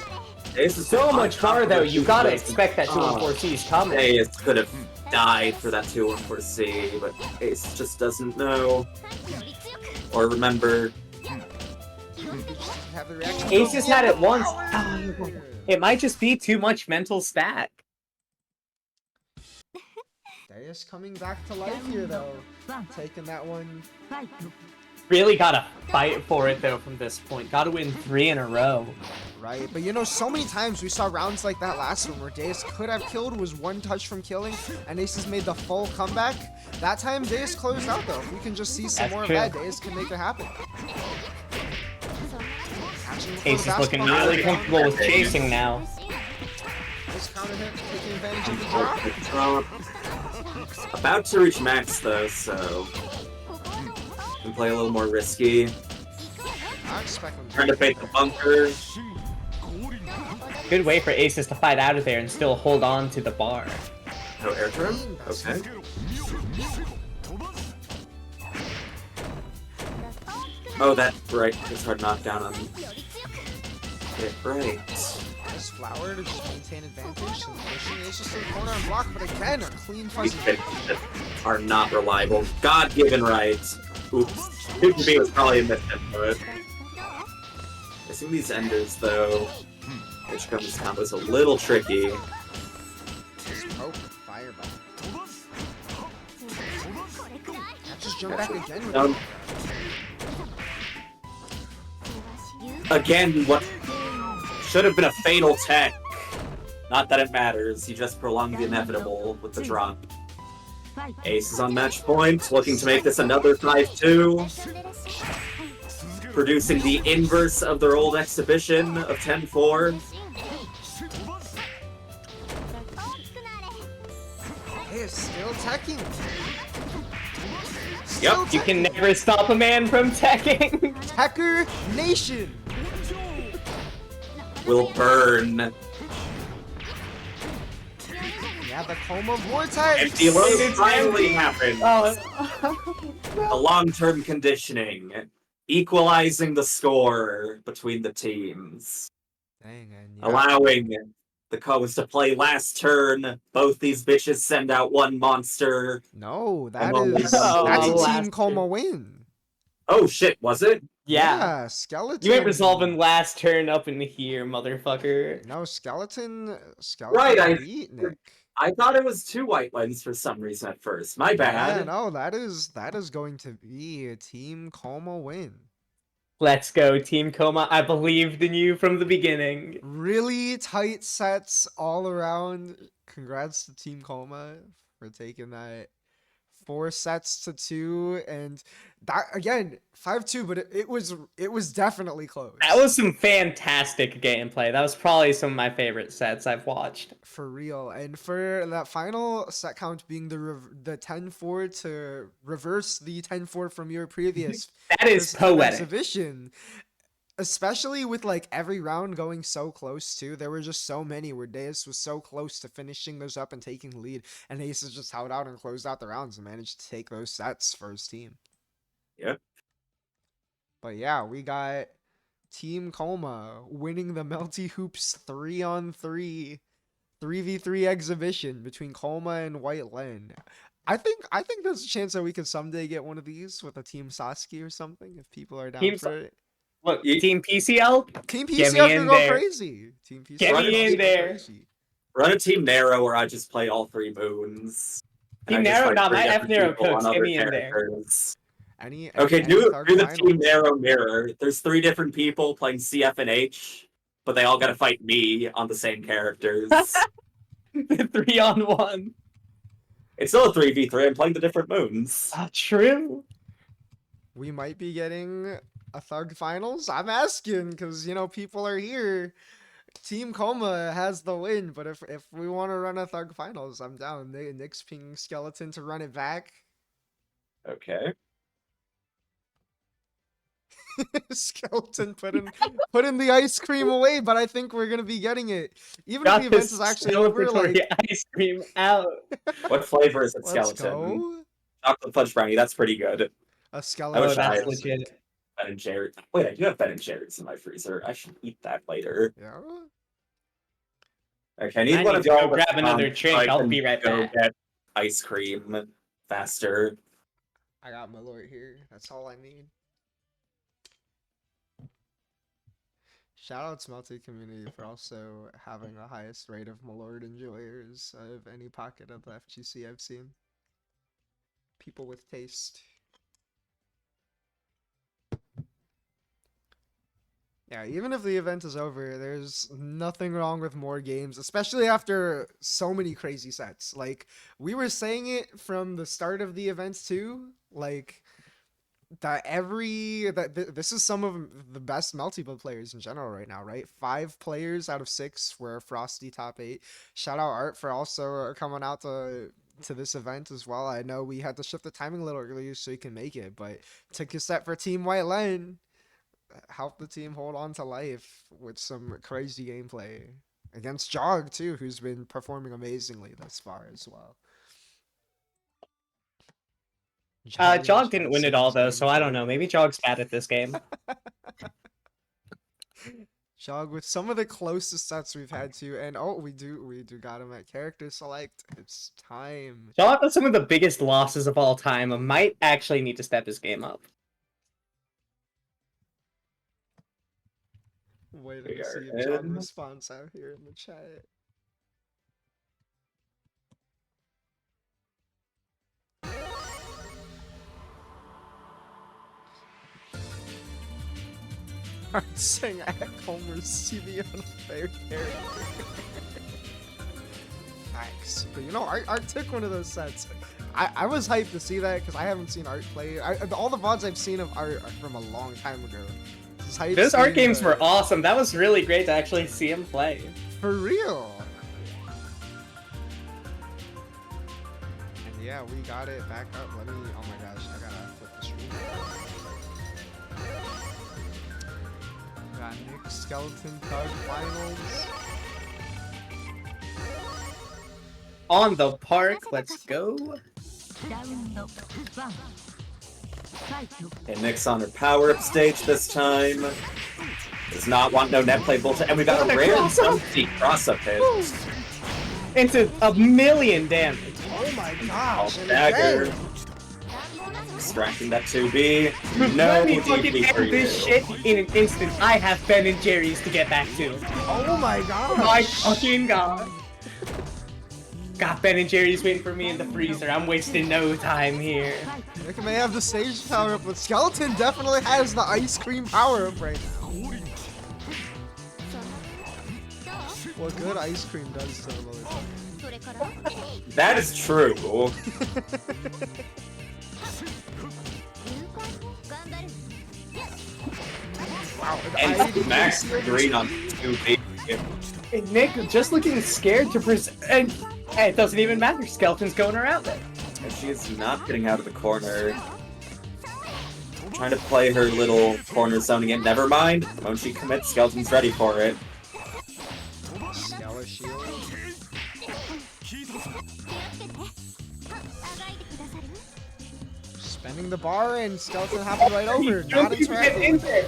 Deus is So on much top far of though, the you gotta 214C. expect that 214C is coming. Deus could have died for that 214C, but Ace just doesn't know. Or remember. Have the reaction. Ace has had it once. It might just be too much mental stack. Deus coming back to life here though. Taking that one. Really gotta fight for it though from this point. Gotta win 3 in a row. Right, but you know, so many times we saw rounds like that last one where Deus could have killed, was one touch from killing, and Ace has made the full comeback. That time, Deus closed out though. If we can just see some That's more true. of that, Deus can make it happen. Ace is looking really comfortable with chasing now. Nice counter hit, taking advantage of the drop. About to reach max though, so can play a little more risky. I expect him Trying to fake the bunker. Good way for Aces to fight out of there and still hold on to the bar. No air throw? Okay. Oh, that right. It's hard knockdown on. Okay, right. Nice flower to just maintain advantage. And pushing Ace just to the corner and block, but again, a clean These fuzzy. pitches are not reliable. God-given right. Oops. 2B was probably a misinput. I think these enders, though, which comes combo's a little tricky. Just poke, fireball. Just jump back again with Again, what should have been a fatal tech. Not that it matters, he just prolonged the inevitable with the drop. Ace is on match point, looking to make this another 5-2. Producing the inverse of their old exhibition of 10-4. Deus Still teching. You can never stop a man from teching. Tekker Nation. Will burn. Yeah, the Kouma Vortex. Empty load finally happened. Oh. The long-term conditioning, equalizing the score between the teams, Dang, and allowing the Koumas to play last turn. Both these bitches send out one monster. No, And only that's one a last Team Kouma turn. win. Oh shit, was it? Yeah. Skeleton. You ain't resolving last turn up in here, motherfucker. No, Skeleton Right, beat Nick. I thought it was 2 White Lens for some reason at first. My bad. Yeah, no, that is going to be a Team Kouma win. Let's go, Team Kouma. I believed in you from the beginning. Really tight sets all around. Congrats to Team Kouma for taking that 4-2, and that again 5-2, but it was definitely close. That was some fantastic gameplay. That was probably some of my favorite sets I've watched. For real. And for that final set count being the 10-4 to reverse the 10-4 from your previous That is first time poetic. exhibition. Especially with like every round going so close too. There were just so many where Deus was so close to finishing those up and taking the lead, and Aces just held out and closed out the rounds and managed to take those sets for his team. Yep. But yeah, we got Team Kouma winning the Melty Hoops 3-on-3 3v3 exhibition between Kouma and White Len. I think there's a chance that we could someday get one of these with a Team Sasuke or something if people are down for it. Look, Team PCL? Team Get me PCL in can go there. crazy. Team PCL Get me can in go there. crazy. Run a Team Narrow where I just play all 3 moons. Team And I just Narrow? fight Nah, 3 my different F-Narrow people on cooks. Get other me in there. characters. Any Do third the finals. Team Narrow mirror. There's 3 different people playing CF and H, but they all gotta fight me on the same characters. 3-on-1. It's still a 3v3. I'm playing the different moons. True. We might be getting a Thug finals. I'm asking because people are here. Team Kouma has the win, but if we want to run a Thug finals, I'm down. Nick's ping Skeleton to run it back. Okay. Skeleton put in the ice cream away, but I think we're gonna be getting it. Even if the event is actually over, like ice cream out. What flavor is it, let's Skeleton? go. Chocolate fudge brownie. That's pretty good. A skeleton. I Oh, wish I that's had legit. Ben and Jerry's. Wait, I do have Ben and Jerry's in my freezer. I should eat that later. Yeah. Okay, I need I one need of to go y'all grab another so drink. I I'll can be right go back. get ice cream faster. I got my lord here. That's all I need. Shout out to Melty community for also having the highest rate of Malord enjoyers of any pocket of the FGC I've seen. People with taste. Yeah, even if the event is over, there's nothing wrong with more games, especially after so many crazy sets. Like, we were saying it from the start of the event too, like, this is some of the best multiple players in general right now, right? 5 players out of 6 were Frosty top 8. Shout out Art for also coming out to this event as well. I know we had to shift the timing a little earlier so you can make it, but took a set for Team White Len. Help the team hold on to life with some crazy gameplay against Jog too, who's been performing amazingly thus far as well. Jog didn't win it all though, so I don't know. Maybe Jog's bad at this game. Jog with some of the closest sets we've had to, and we do got him at character select. It's time. Jog with some of the biggest losses of all time might actually need to step his game up. Waiting to see if John responds out here in the chat. I'm saying at Homer's CV unfair character. Thanks. But Art took one of those sets. I was hyped to see that because I haven't seen Art play. All the VODs I've seen of Art are from a long time ago. Those Art games were awesome. That was really great to actually see him play. For real. yeah, we got it back up. Let me. Oh my gosh, I gotta flip the screen. Got Nick Skeleton Thug finals. On the park, let's go. ラウンド1ファイト And Nick's on her power-up stage this time. Does not want no Netplay bullshit. And we got a What a rare cross-up. cross-up hit. Into a million damage. Oh my All gosh! and dagger. again. Extracting that 2B. No Let me fucking DP for end you. this shit in an instant. I have Ben and Jerry's to get back to. Oh my gosh! My fucking god. Got Ben and Jerry's waiting for me in the freezer. I'm wasting no time here. Nick may have the stage power up, but Skeleton definitely has the ice cream power up right now. What good ice cream does to a motherfucker. それから That is true. 頑張る Wow, And Max green on 2B. And Nick just looking scared to present. And it doesn't even matter. Skeleton's going around it. And she is not getting out of the corner. Trying to play her little corner zoning it. Never mind. When she commits, Skeleton's ready for it. Skeleton shield. 気をつけてあがいてくださる Spending the bar and Skeleton hopping right over. Don't Not even get interacting. in there.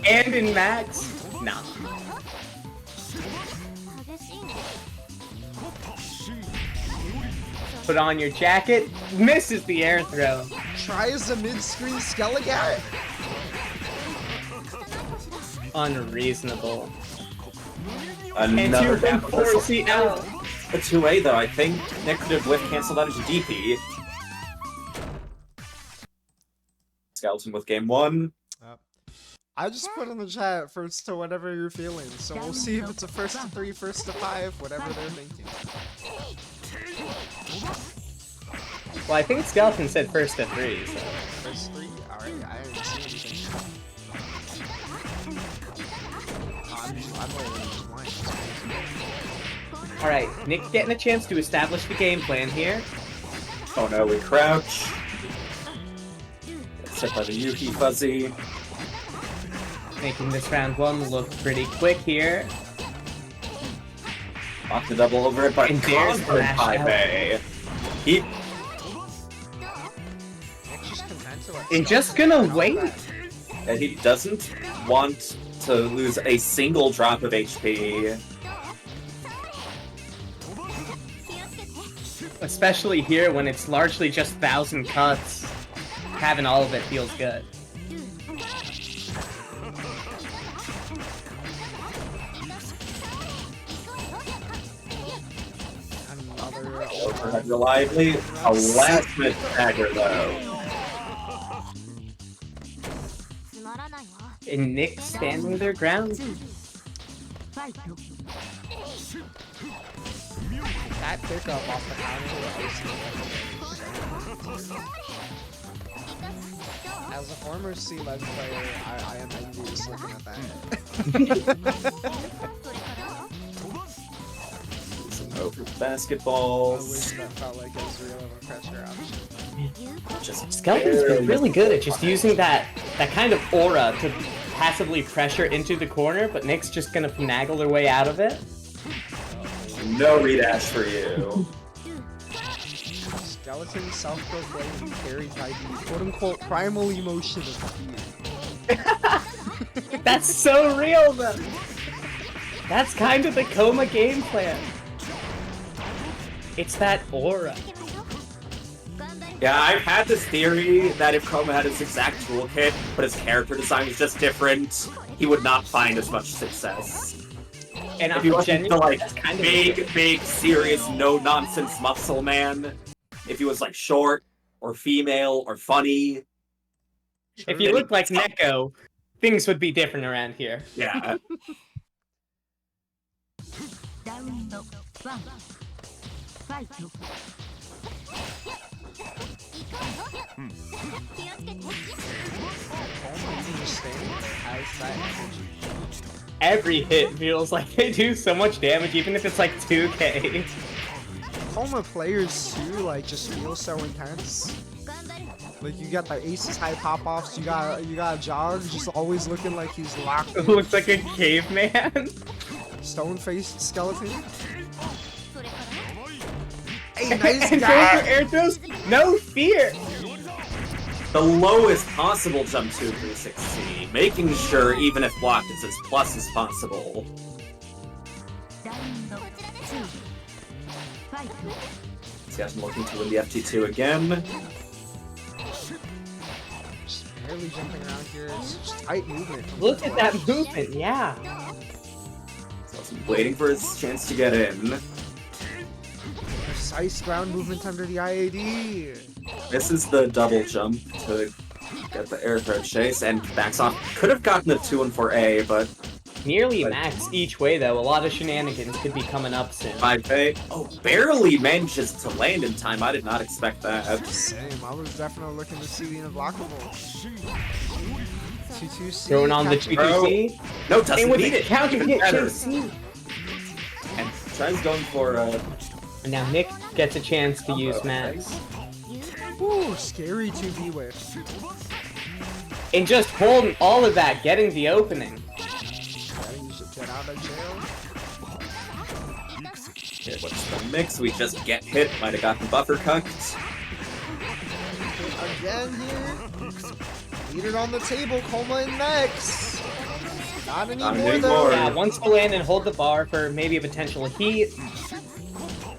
And in Max. Nah. 激しいね Put on your jacket. Misses the air throw. Tries the mid-screen Skeleton. Unreasonable. Another And 2 gap from reversal. 4CL. A 2A though, I think Nick could have whiff canceled out into DP. Skeleton with game 1. I just put in the chat first to whatever you're feeling, so we'll see if it's a first to 3, first to 5, whatever they're thinking. Well, I think Skeleton said first to 3, so. First 3? Alright, I didn't see anything. I'm literally just blind. Alright, Nick getting a chance to establish the game plan here. Oh no, we crouch. Set by the Yuki Fuzzy. Making this round 1 look pretty quick here. Off the double over it, but And there's confident Flash out. 5A. He Nick's just content to let And just Skeleton gonna run wait. back. and he doesn't want to lose a single drop of HP. Especially here when it's largely just 1,000 cuts. Having all of it feels good. Another Overhead reliably. A last minute dagger though. つまらないわ And Nick standing their ground. ファイト that pickup off the counter. As a former C-Leg player, I am envious looking at that. それから Over I wish basketballs. that felt like as real of a pressure option. Just Skeleton's been really good at just using that kind of aura to passively pressure into the corner, but Nick's just gonna finagle their way out of it. no redash for you. Skeleton self-proclaimed carried by the quote-unquote primal emotion of fear. That's so real though. That's kind of the Kouma game plan. It's that aura. 行きましょう頑張り Yeah, I've had this theory that if Kouma had his exact toolkit, but his character design was just different, he would not find as much success. And If he I'm wasn't the genuine, like that's kind of big, serious, no-nonsense muscle man, if he was like short, or female, or funny, if you look like Neko, things would be different around here. yeah. ラウンド1ファイト 気をつけて Kouma even just standing there has that energy. Every hit feels like they do so much damage, even if it's like 2k. Kouma players too, like, just feel so intense. Like, you got the aces high pop-offs, you got Jog just always looking like he's locked in. Looks like a caveman. Stone-faced skeleton. それから Hey, nice And guy! throws air throws, no fear. The lowest possible jump to 360, making sure even if blocked it's as plus as possible. ラウンド2ファイト Skeleton looking to win the FT2 again. Just barely jumping around here. It's just tight movement. Look at that movement, yeah. Skeleton waiting for his chance to get in. Precise ground movement under the IAD. This is the double jump to get the air throw chase, and backs off. Could have gotten the 2 and 4A, but Nearly max each way though. A lot of shenanigans could be coming up soon. 5A. Oh, barely manages to land in time. I did not expect that. Same. I was definitely looking to see the unblockable. 2-2-C. Throwing on the catching- 2-2-C. No, doesn't And with beat the it. counter Even hit better. 2C. And tries going for And now Nick gets a chance to use Max. Ooh, scary 2B with. And just holding all of that, getting the opening. You should get out of jail. Here, what's the mix? We just get hit. Might have gotten buffer cucked. Again here. Lead it on the table, Kouma and Nex. Not anymore though. anymore. Yeah, wants to land and hold the bar for maybe a potential heat.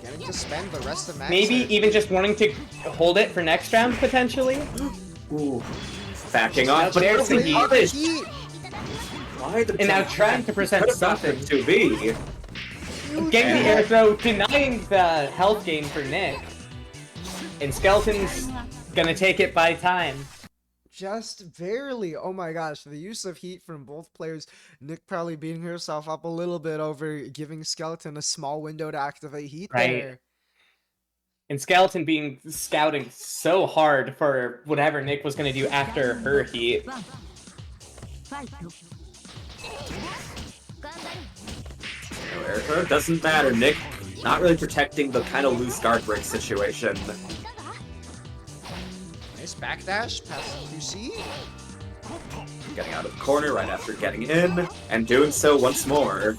Getting to spend the rest of Max. Maybe here. even just wanting to hold it for next round, potentially. Ooh. Backing off, but There's the there's heat. punish. Heat. Why the And now jump trying back? to present Could have gone for something. 2B. Getting the air throw, denying the health gain for Nick. And Skeleton's gonna take it by time. Just barely. Oh my gosh, the use of heat from both players. Nick probably beating herself up a little bit over giving Skeleton a small window to activate heat Right. there. And Skeleton being scouting so hard for whatever Nick was gonna do after her heat. 1ファイト頑張る No air throw, doesn't matter. Nick not really protecting the kind of loose guard break situation. Nice backdash past the 2C. Getting out of the corner right after getting in, and doing so once more.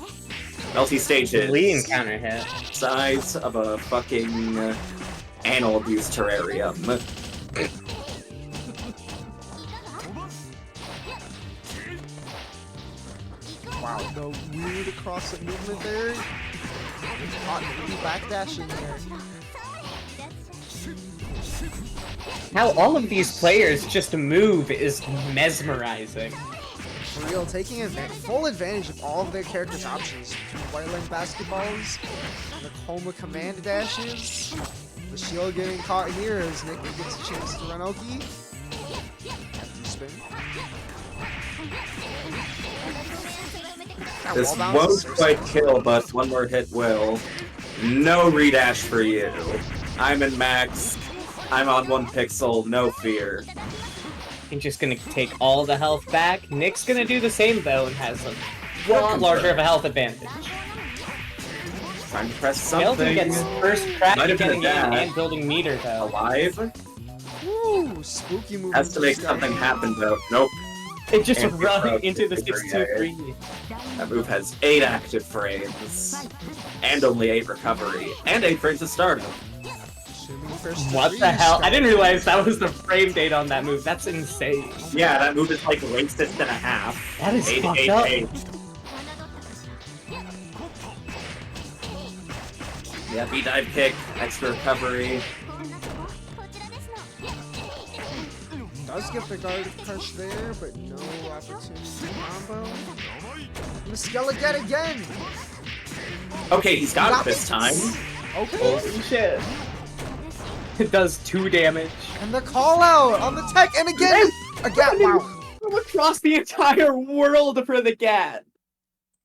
Multi stages. Lean counter hit. Size of a fucking anal abuse terrarium. Wow, the weird cross movement there. Hot backdash in there. How all of these players just move is mesmerizing. For real, taking full advantage of all of their characters' options. Between White Len basketballs, the Kouma command dashes, the shield getting caught here as Nick gets a chance to run Oki. After spin. That This wall bounce is won't so quite smart. kill, but one more hit will. No redash for you. I'm in max. I'm on 1 pixel, no fear. And just gonna take all the health back. Nick's gonna do the same though and has a lot larger of a health advantage. Trying to press Skeleton something. gets first crack Might at have been getting a in dash. and building meter though. Alive? Woo! Spooky movement. Has to make something happen though. Nope. It just And run approach into the is very 6-2-3. That move has 8 active frames. And only 8 recovery. And 8 frames to start. Assuming first What three, the hell? I didn't Skeleton. realize that was the frame date on that move. That's insane. Yeah, that move is like racist and a half. That is 8, fucked 8, up. 8. Yeah, B-dive kick, extra recovery. こちらですの Does get the guard crush there, but no opportunity to combo. And the Skeleton again! Okay, he's got it Got this it. time. Okay. Holy shit. It does 2 damage. And the call out on the tech, and again! Again, wow. Across the entire world for the gat.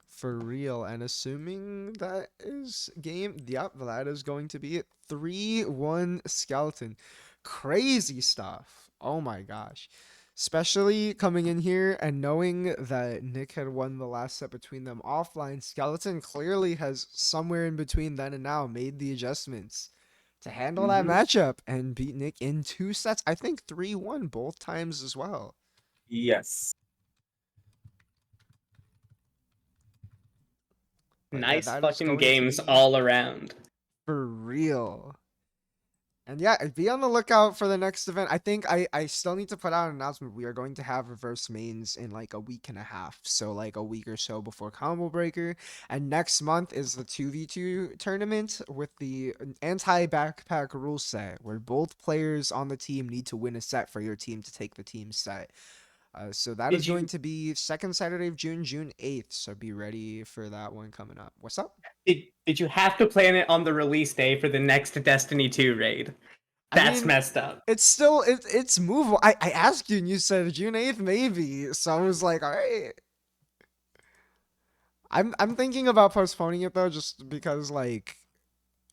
For real, and assuming that is game, yep, that is going to be it. 3-1 Skeleton. Crazy stuff. Oh my gosh. Especially coming in here and knowing that Nick had won the last set between them offline, Skeleton clearly has somewhere in between then and now made the adjustments to handle that matchup and beat Nick in 2 sets. I think 3-1 both times as well. Yes. But yeah, Nice that is fucking going to games be all around. for real. And yeah, be on the lookout for the next event. I think I still need to put out an announcement. We are going to have reverse mains in like a week and a half. So like a week or so before Combo Breaker. And next month is the 2v2 tournament with the anti-backpack rule set, where both players on the team need to win a set for your team to take the team set. So that is Did going you to be second Saturday of June, June 8th. So be ready for that one coming up. What's up? did you have to plan it on the release day for the next Destiny 2 raid? I That's mean, messed up. it's still it's movable. I asked you and you said June 8th maybe. So I was like, all right. I'm thinking about postponing it though, just because like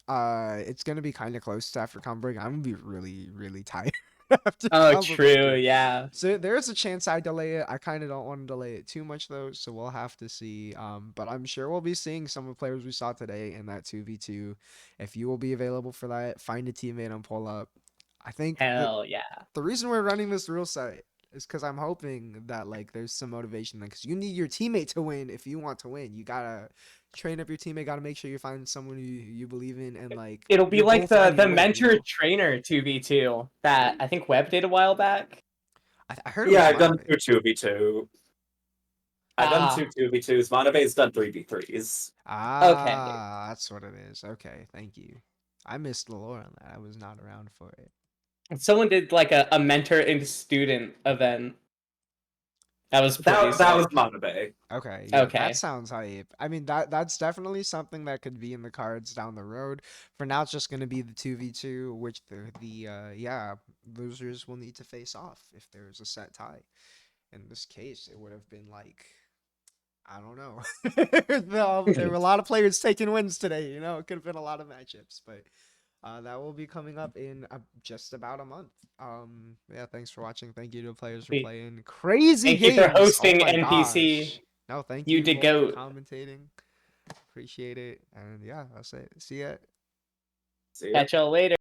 it's gonna be kind of close to after Combo Breaker. I'm gonna be really, really tired after Oh, Combo true, Breaker. yeah. So there's a chance I delay it. I kind of don't want to delay it too much though, so we'll have to see. But I'm sure we'll be seeing some of the players we saw today in that 2v2. If you will be available for that, find a teammate and pull up. I think Hell yeah. the reason we're running this rule set is because I'm hoping that like there's some motivation, because you need your teammate to win. If you want to win, you gotta train up your teammate, gotta make sure you find someone you believe in, and like It'll be you're like both the finding a win, mentor trainer 2v2 that I think Webb did a while back. I heard it Yeah, was I've done Manabe. 2v2. I've done Ah, 2v2s. Monabe's done 3v3s. okay. That's what it is. Okay, thank you. I missed the lore on that. I was not around for it. Someone did like a mentor and student event. That was pretty That was sick. Monabe. Okay, yeah, that Okay. sounds hype. I mean, that's definitely something that could be in the cards down the road. For now, it's just gonna be the 2v2, which the losers will need to face off if there's a set tie. In this case, it would have been like, I don't know. There were a lot of players taking wins today. You know, it could have been a lot of matchups, but that will be coming up in just about a month. Yeah, thanks for watching. Thank you to the players for Sweet. playing crazy Thank you for games. Oh hosting my NPC. gosh. No, thank You you the both for goat. commentating. Appreciate it. And yeah, that's it. See ya. See ya. Catch y'all later.